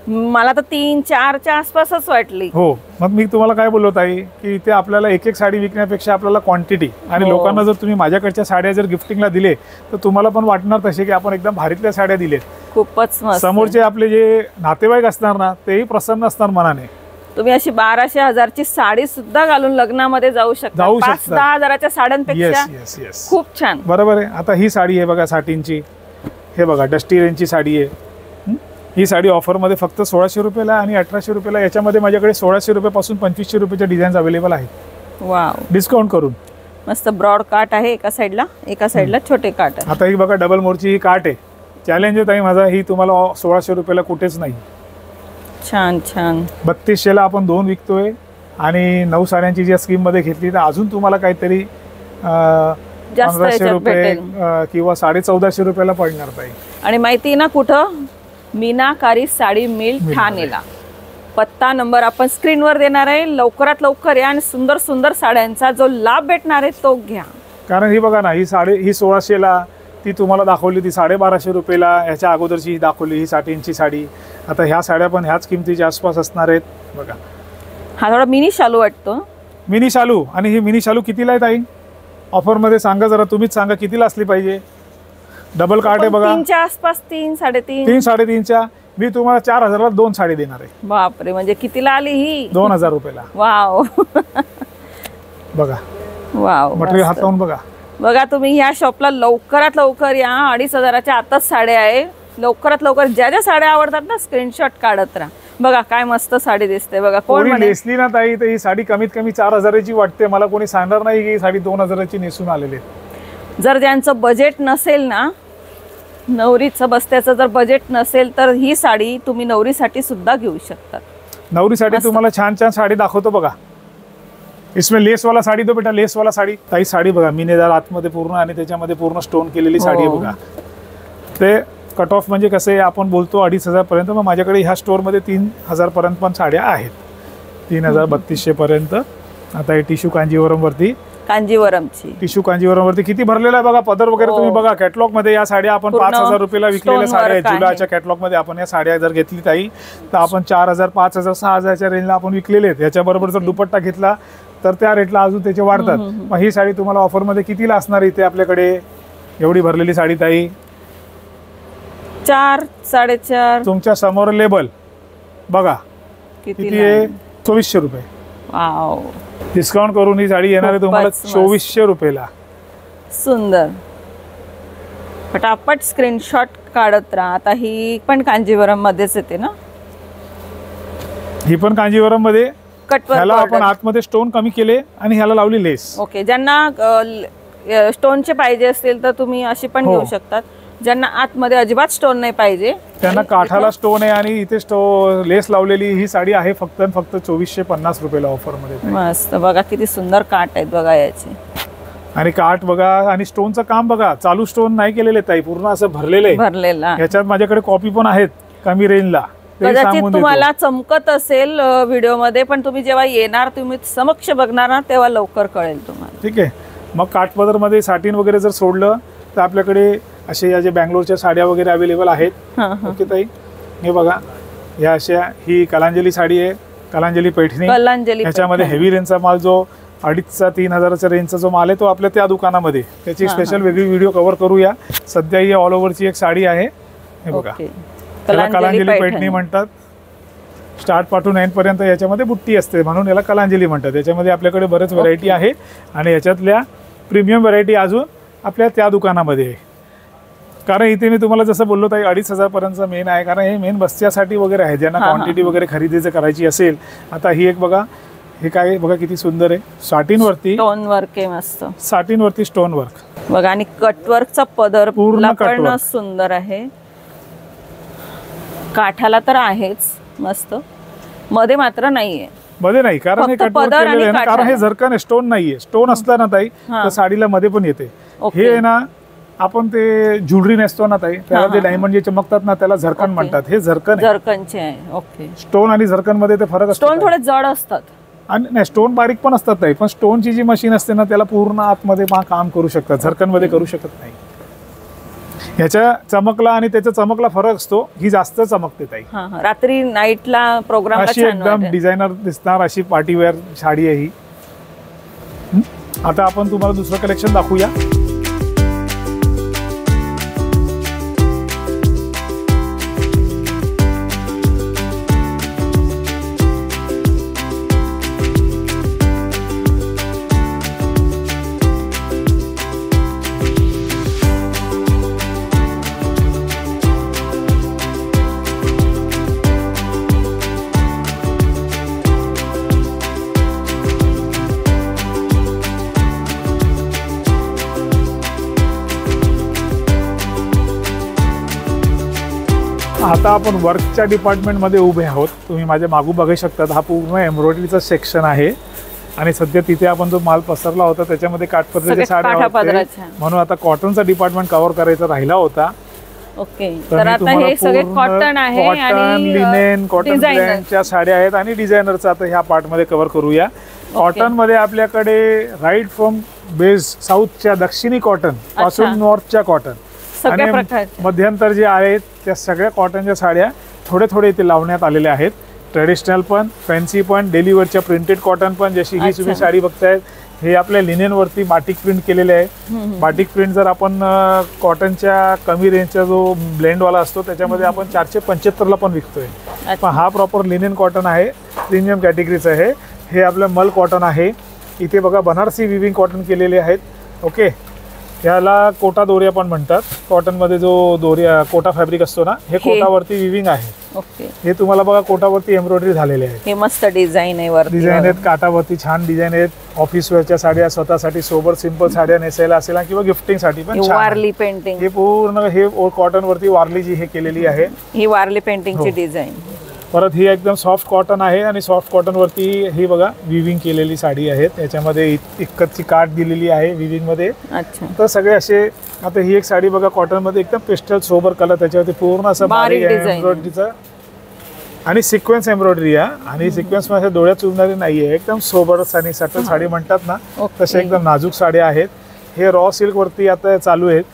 S1: मला तर 3-4च्या आसपासच वाटली.
S2: हो. मग मी तुम्हाला काय बोलत आहे की इथे आपल्याला एक साडी विकण्यापेक्षा आपल्याला क्वांटिटी आणि लोकांना जर तुम्ही माझ्याकडच्या साड्या जर गिफ्टिंगला दिले तर तुम्हाला पण वाटणार तसे की आपण एकदम भारीतल्या साड्या दिलेत.
S1: खूपच मस्त.
S2: समोरचे आपले जे नातेवाईक असणार ना तेही प्रसन्न असणार मनाने.
S1: तुम्ही अशी 1200-1000ची साडी सुद्धा घालून लग्नामध्ये जाऊ शकता. 5-10 हजाराच्या साड्यांपेक्षा खूप छान.
S2: बरोबर आहे. आता ही साडी आहे बघा साटिनची. हे बघा डस्टी रेंजची साडी आहे. ही साडी ऑफरमध्ये फक्त 1600 रुपयाला आणि 1800 रुपयाला. याच्यामध्ये माझ्याकडे 1600 रुपयापासून 2500 रुपयाच्या डिझाईन्स अवेलेबल आहेत
S1: वाव,
S2: डिस्काउंट करून.
S1: मस्त ब्रॉड काट आहे एका साईडला, एका साईडला छोटे काट आहे.
S2: आता ही बघा डबल मोरची ही काट आहे. चॅलेंज आहे ताई माझा, ही तुम्हाला 1600 रुपयाला कुठेच नाही.
S1: छान छान.
S2: 3200ला आपण 2 विकतोय आणि 9 साड्यांची जी स्कीममध्ये घेतली तर अजून तुम्हाला काहीतरी
S1: जास्त
S2: 1500
S1: याच्यात
S2: रुपये
S1: भेटेल.
S2: किंवा 1450 रुपयाला पडणार ताई.
S1: आणि माहिती ना कुठं? मीनाकारी साडी मिल ठाणेला. पत्ता नंबर आपण स्क्रीनवर देणार आहे. लवकरात लवकर या आणि सुंदर सुंदर साड्यांचा जो लाभ भेटणार आहे तो घ्या.
S2: कारण ही बघा ना, ही साडी ही 1600ला, ती तुम्हाला दाखवली ती 1250 रुपयाला. ह्याच्या अगोदरची ही दाखवली ही 60 इंची साडी. आता ह्या साड्या पण ह्याच किमतीच्या आसपास असणार आहेत बघा.
S1: हा थोडा मिनी शालू वाटतो.
S2: मिनी शालू. आणि ही मिनी शालू कितीला आहे ताई ऑफरमध्ये? सांगा जरा, तुम्हीच सांगा कितीला असली पाहिजे. डबल कार्ड आहे बघा,
S1: 3च्या आसपास, 3 3.5
S2: 3 3.5च्या. मी तुम्हाला 4000ला 2 साडी देणार आहे.
S1: बापरे, म्हणजे कितीला आली ही?
S2: 2000 रुपयाला.
S1: वाव
S2: बघा
S1: वाव,
S2: मटेरियल हात लावून बघा.
S1: बघा तुम्ही ह्या शॉपला लवकरात लवकर या. 2500च्या आताच साड्या आहे. लवकरात लवकर ज्या ज्या साड्या आवडतात ना स्क्रीनशॉट काढत राहा. बघा काय मस्त साडी दिसते बघा. कोण
S2: कोणी
S1: म्हणे
S2: नेसली ना ताई तर ही साडी कमीत कमी 4000ची वाटते. मला कोणी सांगणार नाही की ही साडी 2000ची नेसून आलेली आहे.
S1: जर ज्यांचं बजेट नसेल ना, नवरीचं बस्त्याचं जर बजेट नसेल तर ही साडी तुम्ही नवरीसाठी सुद्धा घेऊ शकतात.
S2: नवरीसाठी तुम्हाला छान छान साडी दाखवतो बघा. इसमें लेस वाला साडी दो बेटा, लेस वाला साडी. ताई साडी बघा, मिनेदार आतमध्ये पूर्ण आणि त्याच्यामध्ये पूर्ण स्टोन केलेली साडी आहे बघा. ते कट ऑफ म्हणजे कसं आहे, आपण बोलतो 2500 पर्यंत. मग माझ्याकडे ह्या स्टोअरमध्ये 3000 पर्यंत पण साड्या आहेत. 3000 3200 पर्यंत. आता हे टिश्यू कांजीवरम वरती,
S1: कांजीवरमची
S2: टिश्यू कांजीवरम वरती किती भरलेला आहे बघा. पदर वगैरे तुम्ही बघा. कॅटलॉग मध्ये या साड्या आपण
S1: पूर्ण
S2: 5000 रुपयाला विकलेल्या
S1: stone
S2: साड्या आहेत.
S1: work आहे.
S2: जुलाच्या कॅटलॉग मध्ये आपण या साड्या जर घेतली ताई तर आपण 4000 5000 6000च्या रेंजला आपण विकलेले आहेत. याच्याबरोबर जर दुपट्टा घेतला तर त्या रेटला अजून त्याचे वाढतात. मग ही साडी तुम्हाला ऑफरमध्ये कितीला असणार इथे आपल्याकडे? एवढी भरलेली साडी ताई
S1: 4 4.5
S2: तुमच्या समोर लेबल बघा किती आहे. 2400 रुपये.
S1: वाव,
S2: डिस्काउंट करून ही साडी येणार आहे तुम्हाला
S1: खूपच मस्त.
S2: 2400 रुपयाला.
S1: सुंदर. फटाफट स्क्रीनशॉट काढत राहा. आता ही पण कांजीवरम मध्येच येते ना?
S2: ही पण कांजीवरम मध्ये.
S1: कटवर्क
S2: ह्याला आपण
S1: border.
S2: आतमध्ये स्टोन कमी केले आणि ह्याला लावली लेस.
S1: ओके, ज्यांना स्टोनचे पाहिजे असतील तर तुम्ही अशी पण
S2: हो.
S1: घेऊ शकतात. ज्यांना आतमध्ये अजिबात स्टोन नाही पाहिजे
S2: त्यांना काठाला स्टोन आहे आणि इथे लेस लावलेली ही साडी आहे फक्त आणि फक्त 2450 रुपयाला ऑफरमध्ये.
S1: मस्त. बघा किती सुंदर काट आहेत बघा याचे.
S2: आणि काठ बघा आणि स्टोनचं काम बघा. चालू स्टोन नाही केलेले ताई, पूर्ण असं भरलेलं आहे.
S1: भरलेला.
S2: ह्याच्यात माझ्याकडे कॉपी पण आहेत कमी रेंजला.
S1: कदाचित तुम्हाला चमकत असेल व्हिडिओमध्ये, पण तुम्ही जेव्हा येणार, तुम्ही समक्ष बघणार ना, तेव्हा लवकर कळेल तुम्हाला.
S2: ठीक आहे. मग काठपदरमध्ये साटीन वगैरे जर सोडलं तर आपल्याकडे असे या जे बँगलोरच्या साड्या वगैरे अवेलेबल आहेत. ओके ताई, हे बघा या अशा, ही कलांजली साडी आहे, कलांजली पैठणी.
S1: कलांजली
S2: ह्याच्यामध्ये हेवी रेंजचा माल जो 2500-3000च्या रेंजचा जो माल आहे तो आपल्या त्या दुकानामध्ये. त्याची स्पेशल वेगळी व्हिडिओ कव्हर करूया. सध्या ही ऑल ओव्हरची एक साडी आहे. हे बघा, त्याला कलांजली पैठणी म्हणतात. स्टार्ट पासून एंड पर्यंत याच्यामध्ये बुट्टी असते म्हणून याला कलांजली म्हणतात. याच्यामध्ये आपल्याकडे बरेच व्हरायटी आहे आणि याच्यातल्या प्रीमियम व्हरायटी अजून आपल्या त्या दुकानामध्ये आहे. कारण इथे मी तुम्हाला जसं बोललो ताई 2500 पर्यंतचा मेन आहे. कारण हे मेन बस्त्यासाठी वगैरे आहे, ज्यांना क्वांटिटी वगैरे खरेदीचं करायची असेल. आता ही एक बघा, हे काय बघा किती सुंदर आहे. साटीन वरती
S1: स्टोन वर्क आहे मस्त.
S2: साटीन वरती स्टोन वर्क
S1: बघा आणि कटवर्कचा पदर
S2: पूर्ण
S1: पण सुंदर आहे. काठाला तर आहेच मस्त, मध्ये मात्र नाहीये.
S2: मध्ये नाही, कारण हे
S1: फक्त
S2: कटवर्क
S1: पदर आणि
S2: केलेलं आहे ना. कारण हे
S1: काठाला.
S2: झरकन आहे, स्टोन नाहीये. स्टोन असला ना ताई तर साडीला मध्ये पण येते.
S1: ओके.
S2: हे आहे ना, आपण ते ज्वेलरी नेसतो ना ताई, त्याला जे डायमंड जे चमकतात ना त्याला झरकन म्हणतात. हे झरकन आहे.
S1: झरकनचे आहे. ओके.
S2: स्टोन आणि झरकन मध्ये ते फरक असतो.
S1: स्टोन थोडे जड असतात
S2: आणि नाही, स्टोन बारीक पण असतात ताई, पण स्टोनची जी मशीन असते ना त्याला पूर्ण आतमध्ये काम करू शकतात, झरकन मध्ये करू शकत नाही. ह्याच्या चमकला आणि त्याच्या चमकला फरक असतो. ही जास्त चमकते ताई.
S1: रात्री नाईटला प्रोग्राम
S2: अशी एकदम डिझायनर दिसणार अशी पार्टीवेअर साडी आहे ही. आता आपण तुम्हाला दुसरं कलेक्शन दाखवूया. आता आपण वर्कच्या डिपार्टमेंटमध्ये उभे आहोत. तुम्ही माझ्या मागू बघू शकता, हा पूर्ण एम्ब्रॉयडरीचा सेक्शन आहे आणि सध्या तिथे आपण जो माल पसरला होता त्याच्यामध्ये काठपदराच्या साड्या होत्या, म्हणून आता कॉटनचा डिपार्टमेंट कव्हर करायचा राहिला होता.
S1: ओके, तर आता हे सगळे कॉटन आहे आणि
S2: लिनेन, कॉटन ब्रँडच्या साड्या आहेत आणि डिझायनरचा आता ह्या पार्टमध्ये कव्हर करूया. कॉटन मध्ये आपल्याकडे राईट फ्रॉम बेस साऊथच्या दक्षिणी कॉटन पासून नॉर्थच्या कॉटन आणि मध्यंतर जे आहेत त्या सगळ्या कॉटनच्या साड्या थोडे इथे लावण्यात आलेल्या आहेत. ट्रेडिशनल पण, फॅन्सी पण, डेलीवरच्या प्रिंटेड कॉटन पण. जशी ही तुम्ही साडी बघताय हे आपल्या लिनेनवरती बाटिक प्रिंट केलेले आहे. बाटिक प्रिंट जर आपण कॉटनच्या कमी रेंजचा जो ब्लेंडवाला असतो त्याच्यामध्ये आपण 475ला पण विकतोय, पण हा प्रॉपर लिनेन कॉटन आहे, प्रीमियम कॅटेगरीचं आहे. हे आपलं मल कॉटन आहे. इथे बघा बनारसी विविंग कॉटन केलेले आहेत. ओके, याला कोटा दोऱ्या पण म्हणतात. कॉटनमध्ये जो दोऱ्या कोटा फॅब्रिक असतो ना, हे कोटावरती विविंग आहे.
S1: ओके,
S2: हे तुम्हाला बघा कोटावरती एम्ब्रॉयडरी झालेले आहे.
S1: हे मस्त डिझाईन आहे, वरती
S2: डिझाईन आहेत, काटावरती छान डिझाईन आहेत. ऑफिस वेअरच्या साड्या, स्वतःसाठी सोबत सिंपल साड्या नेसायला असेल किंवा गिफ्टिंगसाठी पण
S1: वारली पेंटिंग.
S2: हे पूर्ण हे कॉटन वरती वारली जी हे केलेली आहे,
S1: ही वारली पेंटिंगची डिझाईन.
S2: परत ही एकदम सॉफ्ट कॉटन आहे आणि सॉफ्ट कॉटन वरती ही बघा विविंग केलेली साडी आहे. त्याच्यामध्ये इतकची काठ दिलेली आहे विविंग मध्ये.
S1: अच्छा,
S2: तर सगळे असे. आता ही एक साडी बघा कॉटन मध्ये एकदम पेस्टल सोबर कलर, त्याच्यावरती पूर्ण असं बारीक एम्ब्रॉयडरीचं आणि सिक्वेन्स एम्ब्रॉयडरी आहे. आणि सिक्वेन्स मध्ये डोळ्यात चुभणारी नाहीये, एकदम सोबर आणि सटल साडी म्हणतात ना तसे एकदम नाजूक साड्या आहेत. हे रॉ सिल्क वरती आता चालू आहेत.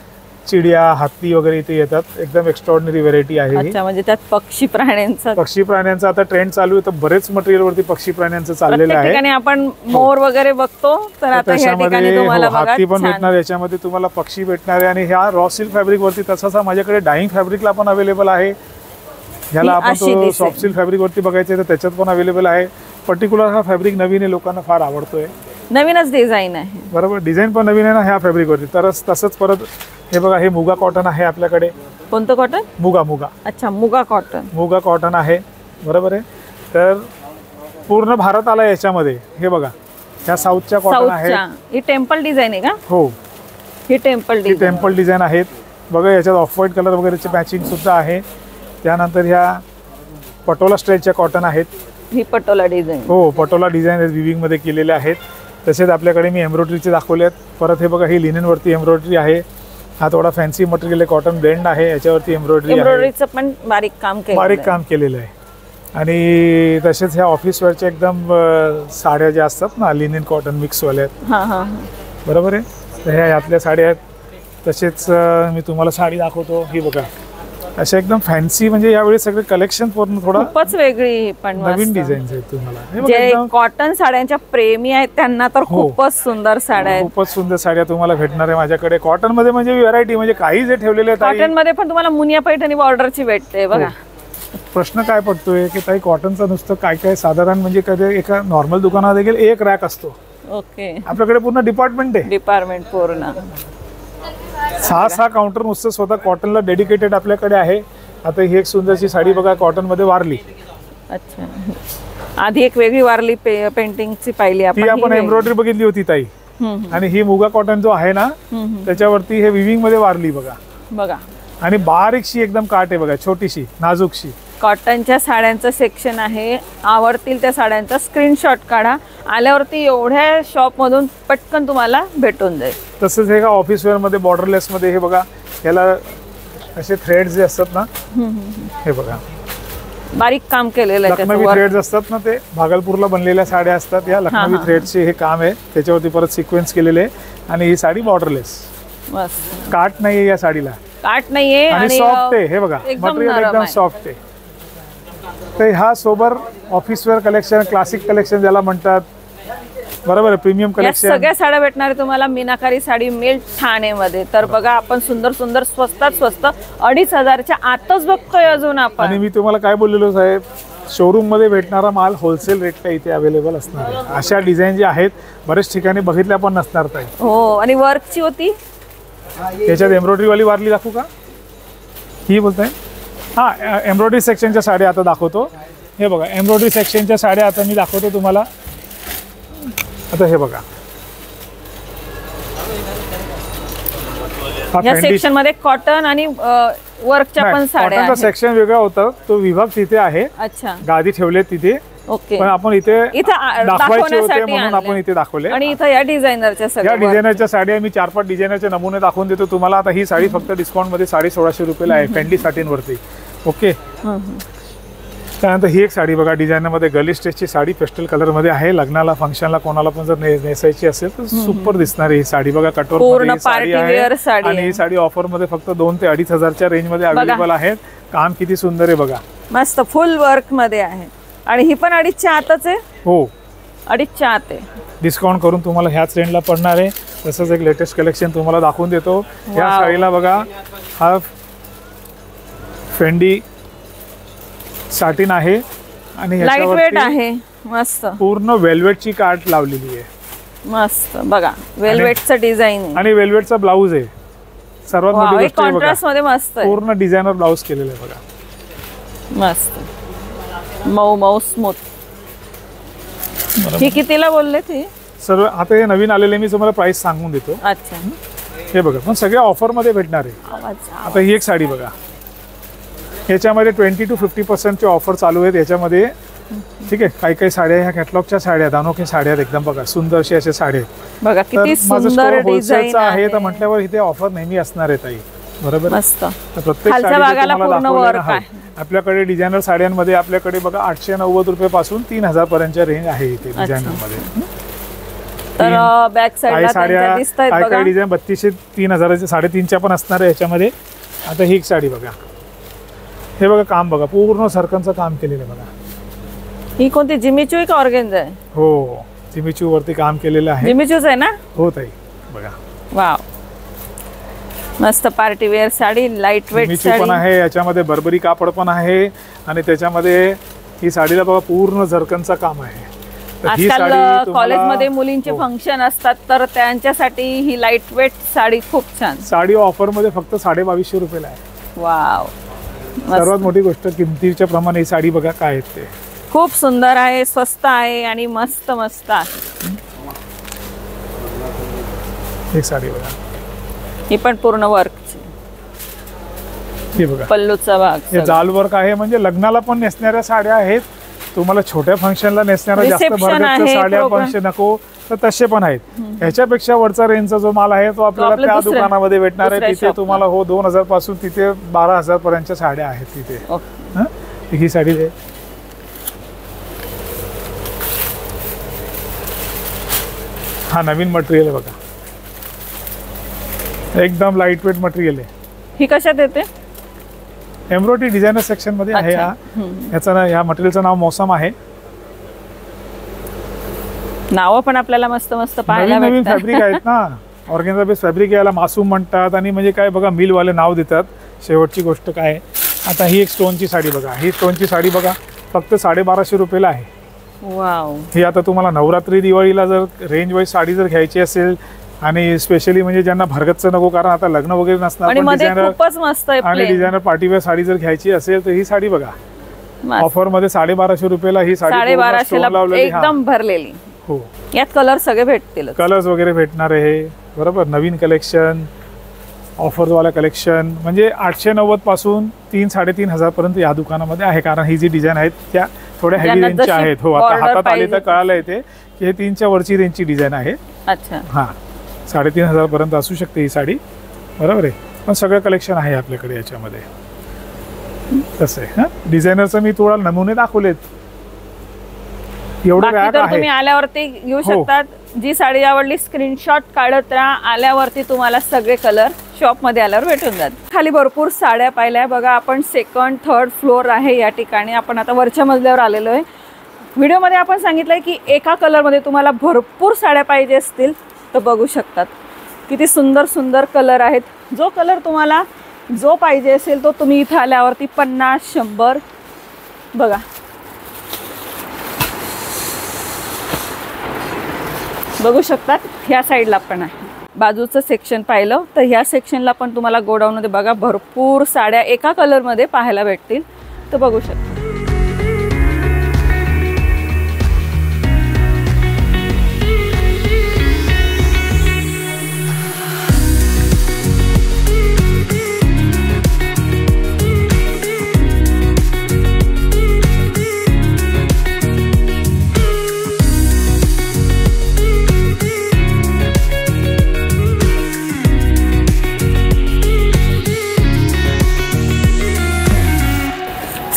S2: चिडिया, हत्ती वगैरे इथे येतात. एकदम एक्स्ट्रॉर्डिनरी व्हेरायटी आहे.
S1: अच्छा, म्हणजे त्यात पक्षी प्राण्यांचा
S2: आता ट्रेंड चालू आहे. तर बरेच मटेरियल वरती पक्षी प्राण्यांचं चाललेलं आहे.
S1: ठिकाणी आपण मोर वगैरे बघतो, तर आता ह्या ठिकाणी तुम्हाला
S2: हत्ती पण भेटणार, याच्यामध्ये तुम्हाला पक्षी भेटणार आहे. आणि ह्या रॉ सिल्क फॅब्रिक वरती तसाच माझ्याकडे डाईंग फॅब्रिकला पण अवेलेबल आहे. ह्याला आपण तो सॉफ्ट सिल्क फॅब्रिक वरती बघायचं तर त्याच्यात पण अवेलेबल आहे. पर्टिक्युलर हा फॅब्रिक नवीन आहे, लोकांना फार आवडतोय.
S1: नवीनच डिझाईन आहे,
S2: बरोबर, डिझाईन पण नवीन आहे ना ह्या फॅब्रिक वरती. तरच तसंच परत हे बघा, हे मुगा कॉटन आहे आपल्याकडे.
S1: कोणतं कॉटन?
S2: मुगा.
S1: अच्छा, मुगा कॉटन
S2: आहे, बरोबर आहे. तर पूर्ण भारत आला याच्यामध्ये. हे बघा, ह्या साऊथच्या कॉटन आहे.
S1: ही टेम्पल डिझाईन आहे का?
S2: हो,
S1: ही टेम्पल
S2: डिझाईन आहेत. बघा, याच्यात ऑफ व्हाईट कलर वगैरेची मॅचिंग सुद्धा आहे. त्यानंतर ह्या पटोला स्ट्रेचच्या कॉटन आहेत.
S1: ही पटोला डिझाईन.
S2: हो, पटोला डिझाईन विविंग मध्ये केलेले आहेत. तसेच आपल्याकडे मी एम्ब्रॉयडरीचे दाखवले आहेत. परत हे बघा, ही लिनेनवरती एम्ब्रॉयडरी आहे. हा थोडा फॅन्सी मटेरियल आहे, कॉटन ब्लेंड आहे. याच्यावरती
S1: एम्ब्रॉयडरीचं पण बारीक काम केलेलं आहे.
S2: आणि तसेच ह्या ऑफिस वेअरच्या एकदम साड्या ज्या असतात ना लिनेन कॉटन मिक्सवाल्या, बरोबर आहे. तर ह्या यातल्या साड्या आहेत. तसेच मी तुम्हाला साडी दाखवतो. ही बघा, अशा एकदम फॅन्सी, म्हणजे यावेळी सगळे कलेक्शन पूर्ण थोडा
S1: खूपच वेगळी पण
S2: नवीन डिझाईन्स आहेत. तुम्हाला
S1: जे कॉटन साड्यांच्या प्रेमी आहेत त्यांना तर खूपच सुंदर साड्या आहेत.
S2: खूपच सुंदर साड्या तुम्हाला भेटणार आहे माझ्याकडे. कॉटन मध्ये म्हणजे व्हरायटी, म्हणजे काही जे ठेवलेले आहेत.
S1: कॉटन मध्ये पण तुम्हाला मुनिया पैठणी बॉर्डरची भेटते बघा.
S2: प्रश्न काय पडतोय की ताई कॉटनचं नुसतं काय साधारण म्हणजे कधी एका नॉर्मल दुकानात देखील एक रॅक असतो.
S1: ओके,
S2: आपल्याकडे पूर्ण डिपार्टमेंट
S1: पूर्ण
S2: 6 काउंटर नुसतं स्वतः कॉटनला डेडिकेटेड आपल्याकडे आहे. आता ही एक सुंदरशी साडी बघा, कॉटन मध्ये वारली.
S1: अच्छा, आधी एक वेगळी वारली पेंटिंगची पाहिली
S2: आपण एम्ब्रॉयडरी बघितली होती ताई. आणि ही मुगा कॉटन जो आहे ना त्याच्यावरती हे विविंग मध्ये वारली बघा. आणि बारीकशी एकदम काट आहे बघा, छोटीशी नाजूकशी.
S1: कॉटनच्या साड्यांचं सेक्शन आहे. आवडतील त्या साड्यांचा स्क्रीनशॉट काढा. आल्यावरती एवढ्या शॉप मधून पटकन तुम्हाला भेटून जाईल.
S2: तसंच हे का ऑफिस वेअर मध्ये बॉर्डरलेस मध्ये हे बघा, याला असे थ्रेड्स जे असतात ना, हे बघा
S1: बारीक काम केलेलं आहे.
S2: लखनवी थ्रेड्स असतात ना, ते भागलपूरला बनलेल्या साड्या असतात. या लखनवी थ्रेड्सचे हे काम आहे. त्याच्यावरती परत सिक्वेन्स केलेले आहे. आणि ही साडी बॉर्डरलेस, काट नाहीये या साडीला, आणि सॉफ्ट आहे. हे बघा, मटेरियल एकदम सॉफ्ट आहे. तर हा sober office wear collection, classic collection ज्याला म्हणतात, बरोबर आहे, प्रीमियम कलेक्शन.
S1: सगळ्या साड्या भेटणार आहे तुम्हाला मीनाकारी साडी मिल ठाणेमध्ये. तर बघा, आपण सुंदर स्वस्तात स्वस्त 2500च्या आतच बघतोय अजून आपण.
S2: आणि मी तुम्हाला काय बोललेलो साहेब, शोरूम मध्ये भेटणारा माल होलसेल रेटला इथे अवेलेबल असणार आहे. अशा डिझाईन जे आहेत बरेच ठिकाणी बघितल्या पण नसणार ताई.
S1: हो, आणि वर्कची होती
S2: त्याच्यात एम्ब्रॉयडरी वाली वारली दाखवू का? ही बोलताय? हा, एम्ब्रॉयडरी सेक्शनच्या साड्या आता दाखवतो. हे बघा, एम्ब्रॉयडरी सेक्शनच्या साड्या आता मी दाखवतो तुम्हाला. आता हे बघा,
S1: या सेक्शन मध्ये कॉटन आणि वर्कच्या पण साड्या आहेत.
S2: सेक्शन वेगळा होता, तो विभाग तिथे आहे.
S1: अच्छा,
S2: गादी ठेवले तिथे.
S1: ओके,
S2: पण आपण इथे दाखवायचे होते
S1: दाखवण्यासाठी
S2: म्हणून आपण इथे दाखवले.
S1: आणि इथं या डिझायनरच्या
S2: या
S1: सगळ्या
S2: डिझायनरच्या साड्या मी 4-5 डिझायनरचे नमुने दाखवून देतो तुम्हाला. आता ही साडी फक्त डिस्काउंट मध्ये 1650 रुपयाला आहे, फेंडी सॅटिन वरती. ओके, त्यानंतर ही एक साडी बघा, डिझायनर मध्ये गली स्टेचची साडी, पेस्टल कलर मध्ये आहे. लग्नाला फंक्शनला कोणाला पण जर नेसायची असेल तर सुपर दिसणार ही साडी बघा. कटोर मध्ये साडी आहे आणि ही साडी ऑफर मध्ये फक्त 2 ते 2500च्या रेंज मध्ये अवेलेबल आहे. काम किती सुंदर आहे बघा,
S1: मस्त फुल वर्क मध्ये आहे. आणि ही पण 2.5च्या आतच आहे.
S2: हो,
S1: 2.5च्या आत आहे.
S2: डिस्काउंट करून तुम्हाला ह्याच रेंजला पडणार आहे. तसंच एक लेटेस्ट कलेक्शन तुम्हाला दाखवून देतो. या साडीला बघा, हा फेंडी सॅटिन आहे आणि
S1: लाईट वेट आहे, मस्त
S2: पूर्ण वेल्वेटची काट लावलेली आहे.
S1: मस्त बघा, वेल्वेटचं डिझाइन
S2: आणि वेल्वेटचा ब्लाऊज आहे. सर्वात मोठी गोष्ट आहे
S1: कॉन्ट्रास्ट मध्ये मस्त आहे.
S2: पूर्ण डिझायनर ब्लाऊज केलेलं आहे बघा,
S1: मस्त मऊ मऊ स्मूथ. ही कितीला बोलले ती?
S2: सर्व आता हे नवीन आलेले मी तुम्हाला प्राइस सांगून देतो.
S1: अच्छा,
S2: हे बघा, पण सगळ्या ऑफर मध्ये भेटणार आहे. आता ही एक साडी बघा, याच्यामध्ये 20 to 50% ऑफर चालू आहेत याच्यामध्ये. ठीक आहे, काही काही साड्या ह्या कॅटलॉगच्या साड्या, अनोख्या साड्या आहेत एकदम बघा, सुंदरशी अशा साड्या
S1: बघा, किती सुंदर डिझाइन
S2: आहे. तर म्हटल्यावर इथे ऑफर नेहमी असणार आहे ताई, बरोबर.
S1: मस्त,
S2: तर प्रत्येक आपल्याकडे डिझायनर साड्यांमध्ये आपल्याकडे बघा 890 रुपये पासून 3000 पर्यंतच्या रेंज आहे इथे डिझायनर मध्ये.
S1: तर बॅक साइडला
S2: साड्या काय काय डिझाइन 3200 3000च्या 3.5च्या पण असणार आहे याच्यामध्ये. आता ही एक साडी बघा, हे बघा काम बघा, पूर्ण सर्कलचं काम केलेलं आहे बघा.
S1: ही कोणती जिमीचू का ऑर्गेन्झा आहे?
S2: हो, जिमीचू वरती काम केलेलं आहे.
S1: जिमीचूच आहे ना?
S2: हो ताई, बघा
S1: वाव, मस्त party wear sari, light weight
S2: sari पण आहे. याच्यामध्ये बर्बरी कापड पण आहे आणि त्याच्यामध्ये ही साडीला बघा पूर्ण झरकनचं काम आहे.
S1: आजकाल कॉलेजमध्ये मुलींचे फंक्शन असतात तर त्यांच्यासाठी ही लाईट वेट साडी खूप छान.
S2: साडी ऑफर मध्ये फक्त 2250 रुपयाला आहे.
S1: वाव,
S2: सर्वात मोठी गोष्ट किमतीच्या प्रमाणे ही साडी बघा काय आहे ते.
S1: खूप सुंदर आहे, स्वस्त आहे आणि मस्त मस्त आहे.
S2: ही साडी बघा,
S1: ही पण पूर्ण वर्कची.
S2: हे बघा
S1: पल्लूचा भाग,
S2: हे जाल वर्क आहे. म्हणजे लग्नाला पण नेसणाऱ्या साड्या आहेत, तुम्हाला छोट्या फंक्शनला नेसणाऱ्या जास्त भरगच्च साड्या फंक्शन नको तर तसे पण आहेत. ह्याच्यापेक्षा वरचा रेंजचा जो माल आहे तो आपल्याला त्या दुकानामध्ये भेटणार आहे. तिथे तुम्हाला हो 2000 पासून तिथे 12000 पर्यंतच्या साड्या आहेत तिथे. ही साडी आहे, हा नवीन मटेरियल आहे बघा, एकदम लाईट वेट मटेरियल आहे.
S1: ही कशात येते?
S2: एम्ब्रॉयडरी डिझायनर सेक्शन मध्ये आहे. या मटेरियलचं नाव मौसम आहे.
S1: नाव पण आपल्याला मस्त मस्त पाहायला
S2: नवीन फॅब्रिक आहेत ना, ऑर्गेन्झा बेस फॅब्रिक याला मासूम म्हणतात. आणि म्हणजे काय बघा, मिलवाले नाव देतात. शेवटची गोष्ट काय, आता ही एक स्टोनची साडी बघा, ही स्टोनची साडी बघा फक्त 1250 रुपयाला आहे.
S1: वाव,
S2: ही आता तुम्हाला नवरात्री दिवाळीला जर रेंज वाईज साडी जर घ्यायची असेल आणि स्पेशली म्हणजे ज्यांना भरगतचं नको, कारण आता लग्न वगैरे नसणार, आणि डिझायनर पार्टीवेअर साडी जर घ्यायची असेल तर ही साडी बघा ऑफर मध्ये 1250 रुपयाला ही साडी
S1: 1250 एकदम भरलेली.
S2: हो,
S1: यात कलर सगळे भेटतील,
S2: कलर्स वगैरे भेटणार आहे बरोबर. नवीन कलेक्शन, ऑफरवाला कलेक्शन, म्हणजे 890 पासून 3-3.5 पर्यंत या दुकानामध्ये आहे. कारण ही जी डिझाईन आहेत त्या थोड्या हेवी रेंजच्या आहेत. हो, आता हातात आली तर कळालं येते की हे 3च्या वरची रेंजची डिझाईन आहे.
S1: अच्छा,
S2: हा 3500 पर्यंत असू शकते ही साडी, बरोबर आहे. पण सगळं कलेक्शन आहे आपल्याकडे याच्यामध्ये. कसं आहे, डिझायनरचं मी तुम्हाला नमुने दाखवलेत. एवढं रॅक आहे,
S1: तुम्ही आल्यावरती घेऊ शकतात. जी साडी आवडली स्क्रीनशॉट काढत राहा. आल्यावरती तुम्हाला सगळे कलर शॉप मध्ये आल्यावर भेटून जातात. खाली भरपूर साड्या पाहिल्या बघा. आपण 2nd 3rd फ्लोअर आहे या ठिकाणी. आपण आता वरच्या मजल्यावर आलेलो आहे. व्हिडिओमध्ये आपण सांगितलंय की एका कलरमध्ये तुम्हाला भरपूर साड्या पाहिजे असतील तर बघू शकतात. किती सुंदर सुंदर कलर आहेत. जो कलर तुम्हाला जो पाहिजे असेल तो तुम्ही इथं आल्यावरती 50-100 बघा. बघू शकतात. ह्या साईडला पण आहे. बाजूचं सेक्शन पाहिलं तर ह्या सेक्शनला पण तुम्हाला गोडाऊनमध्ये बघा भरपूर साड्या एका कलरमध्ये पाहायला भेटतील तर बघू शकता.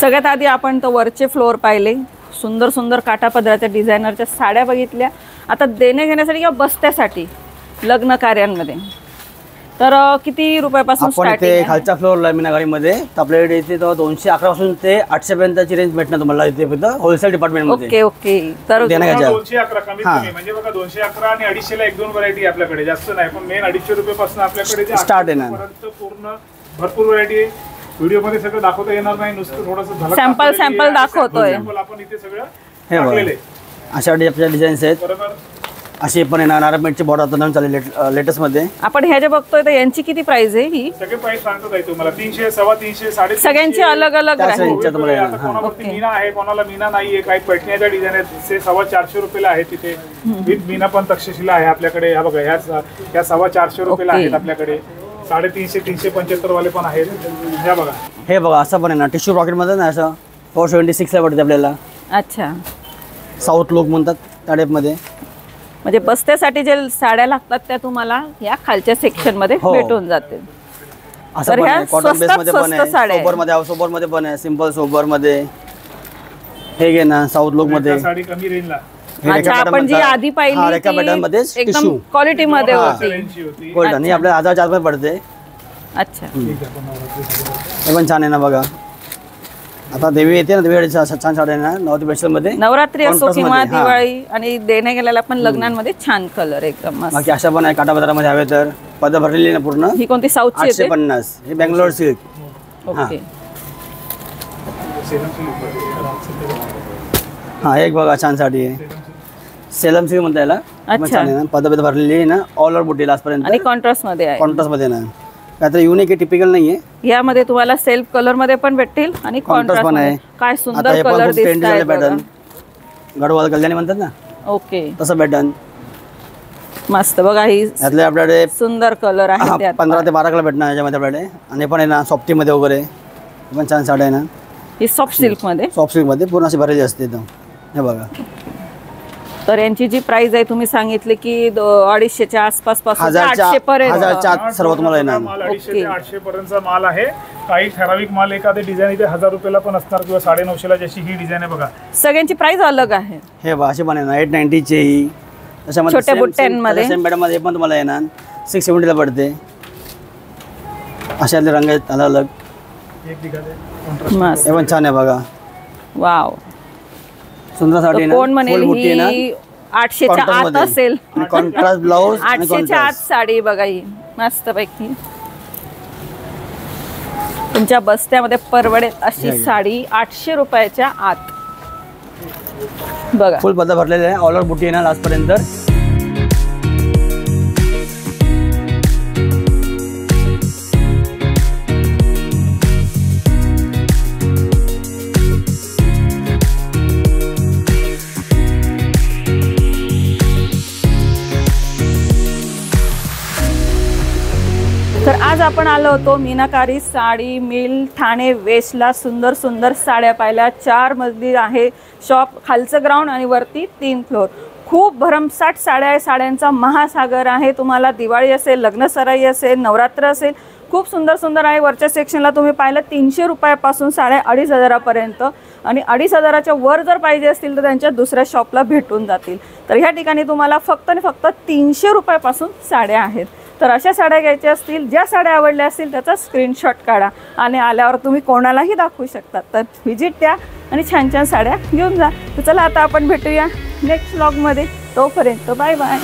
S1: सगळ्यात आधी आपण तर वरचे फ्लोअर पाहिले, सुंदर सुंदर काठापदराच्या डिझायनरच्या साड्या बघितल्या. आता देणे घेण्यासाठी किंवा बस्त्यासाठी लग्न कार्यांमध्ये तर किती रुपयापासून
S3: आपण
S1: स्टार्टिंग
S3: ते
S1: आहे?
S3: खालच्या फ्लोअरला मीनागारीमध्ये तर आपल्याकडे इथे तो 211 पासून ते 800 पर्यंतची रेंज भेटणार तुम्हाला इथे फक्त होलसेल डिपार्टमेंट मध्ये.
S1: Okay okay. तर
S3: देणं घ्यायचं.
S2: 211 कमीत कमी म्हणजे बघा 211 आणि 250 ला 1-2 व्हरायटी आपल्याकडे, जास्त नाही. पण मेन 250 रुपयापासून आपल्याकडे जे
S3: स्टार्ट आहे ना.
S2: पूर्ण भरपूर व्हरायटी आहे. व्हिडिओ मध्ये सगळं दाखवता येणार नाही, नुसतं थोडंसं
S1: सॅम्पल दाखवतोय.
S2: आपण इथे सगळं
S3: हे
S2: टाकलेलं आहे.
S3: बघा अशा आपल्या डिझाईन्स आहेत.
S2: बरोबर.
S3: अशी पण येणार नारळमेटची बॉर्डर आता नवीन चालली लेटेस्ट मध्ये.
S1: आपण ह्या जे बघतोय तर यांची किती प्राइस आहे? ही
S2: सगळे प्राइस सांगतात आहे तुम्हाला 300, 350, 350.
S1: सगळ्यांची अलग अलग
S3: त्या
S1: राहील.
S3: range च्या तुम्हाला
S2: आता कोणावरती मीना आहे, कोणाला मीना नाहीये. काही पैठण्याच्या डिझाईन आहेत, ते 450 रुपयाला आहे. तिथे विथ मीना पण तक्षशिला आहे आपल्याकडे. हा बघा ह्या 450 रुपयाला आहेत आपल्याकडे. 350, 375 वाले पण आहेत. ह्या बघा,
S3: हे बघा असं पण आहे ना टिश्यू पॉकेट मध्ये ना, असं 476 ला पडते आपल्याला.
S1: अच्छा,
S3: साऊथ लोक म्हणतात त्या टाइप मध्ये.
S1: म्हणजे बस्त्यासाठी जे साड्या लागतात त्या तुम्हाला या खालच्या सेक्शन मध्ये
S3: हो.
S1: भेटून जातील.
S3: असं
S1: तर
S3: पण
S1: ह्या
S3: आहे, कॉटन बेस
S1: स्वस्तात
S3: मध्ये पण
S1: स्वस्त साड्या
S3: आहे,
S1: आहेत.
S3: सोबर मध्ये, सोबर मध्ये पण आहे, सिंपल सोबर मध्ये. हे घे ना साऊथ लोक मध्ये.
S2: रेखा साडी कमी रेंजला
S3: हे
S1: अच्छा,
S3: रेखा
S1: आपण जी
S3: pattern
S1: आधी
S3: म्हणतात. हा, रेखा पॅटर्न
S1: पाहिली
S3: मध्ये
S1: ती एकदम
S3: टिश्यू
S1: क्वालिटी मध्ये
S3: हा.
S1: होती.
S2: रेंजची होती.
S3: गोल्डन ही आपल्या 1004 मध्ये पडते.
S1: अच्छा,
S2: ठीक आहे, आपण नवरात्री साडी.
S3: हे पण छान आहे ना बघा. आता देवी येते ना, देवी छान साड्या आहे ना नवरात्री स्पेशल मध्ये.
S1: नवरात्री असो
S3: Contrast
S1: किंवा
S3: मध्ये, हा.
S1: दिवाळी आणि देण्या गेलेला पण लग्नांमध्ये छान कलर एकदम मस्त.
S3: बाकी अशा पण आहे काठापदरामध्ये हवे तर. पदर भरलेली ना पूर्ण
S1: ही कोणती साऊथची येते?
S3: 850. हे Bangalore silk.
S1: Okay.
S2: Salem silk.
S3: हा एक बघा छान साडी आहे. सेलम सिल्क म्हणता याला. पण
S1: अच्छा.
S3: छान आहे ना, पदर भरलेली आहे ना, ऑल ओव्हर बुटी लास्ट पर्यंत.
S1: आणि कॉन्ट्रास्ट मध्ये आहे.
S3: कॉन्ट्रास्ट मध्ये ना, काहीतरी युनिक आहे, टिपिकल नाहीये.
S1: यामध्ये तुम्हाला सेल्फ कलर मध्ये पण भेटतील आणि
S3: Contrast
S1: कॉन्ट्रास्ट
S3: पण
S1: मध्ये.
S3: आहे.
S1: काय
S3: आता
S1: सुंदर
S3: हे पण
S1: कलर
S3: खूप trendy
S1: दिसत
S3: झाले पॅटर्न.
S1: आहेत.
S3: गडवाल कल्याणी म्हणतात ना,
S1: ओके,
S3: तसं पॅटर्न.
S1: मस्त बघा. ही
S3: यातले आपल्याकडे
S1: सुंदर कलर आहे त्यात.
S3: 15 ते 12 कलर भेटणार याच्यामध्ये आपल्याकडे. आणि पण आहे ना सॉफ्टी मध्ये वगैरे. हे पण छान साड्या आहे ना,
S1: ही सॉफ्ट सिल्क मध्ये.
S3: सॉफ्ट सिल्क मध्ये पूर्ण अशी भरलेली असते एकदम. हे बघा
S1: तर यांची जी प्राइस आहे तुम्ही सांगितले की 250च्या आसपास पासून 800 पर्यंत.
S3: 1000च्या आत सर्व तुम्हाला येणार.
S2: माल 250 ते 800 पर्यंतचा माल आहे. काही ठराविक माल एखादी डिझाईन इथे 1000 रुपयाला पण असणार किंवा 950 ला, जशी ही डिझाईन आहे बघा.
S1: सगळ्यांची प्राइस अलग आहे.
S3: हे बघा असे पण आहे ना 890 चे ही. त्याच्यामध्ये
S1: छोट्या बुट्ट्यांमध्ये.
S3: सेम पॅटर्न मध्ये हे पण तुम्हाला येणार 670 ला पडते. अशातले रंग आहेत अलग अलग.
S2: एक दिखाते.
S1: मस्त.
S3: हे पण छान आहे बघा.
S1: वाव.
S3: सुंदर साडी आहे
S1: तर कोण
S3: ना,
S1: म्हणेल
S3: फुल बुट्टी आहे ना,
S1: ही 800च्या
S3: Contrast
S1: आत
S3: मध्ये.
S1: असेल.
S3: आणि कॉन्ट्रास्ट ब्लाउज आणि
S1: 800च्या आत
S3: कॉन्ट्रास्ट.
S1: साडी बघा ही मस्त पैकी. तुमच्या बस्त्यामध्ये परवडेल अशी साडी 800 रुपयाच्या आत. बघा
S3: फुल पदर भरलेले आहे, ऑल ओव्हर बुट्टी आहे ना लास्ट पर्यंत.
S1: तर आज आपण आलो होतो मीनाकारी साडी मिल ठाणे वेस्टला. सुंदर सुंदर साड्या पाहिल्या. 4 मजली आहे शॉप. खालचं ग्राउंड आणि वरती 3 फ्लोर. खूप भरमसाठ साड्या आहे. साड्यांचा महासागर आहे. तुम्हाला दिवाळी असेल, लग्नसराई असेल, नवरात्र असेल, खूप सुंदर सुंदर आहे. वरच्या सेक्शनला तुम्ही पाहिलं 300 रुपयापासून साड्या 2500पर्यंत. आणि 2500च्या वर जर पाहिजे असतील तर त्यांच्या दुसऱ्या शॉपला भेटून जातील. तर ह्या ठिकाणी तुम्हाला फक्त आणि फक्त 300 रुपयापासून साड्या आहेत. तर अशा साड्या घ्यायच्या असतील, ज्या साड्या आवडल्या असतील त्याचा स्क्रीनशॉट काढा आणि आल्यावर तुम्ही कोणालाही दाखवू शकता. तर व्हिजिट द्या आणि छान छान साड्या घेऊन जा. तर चला आता आपण भेटूया नेक्स्ट व्लॉगमध्ये. तोपर्यंत बाय बाय.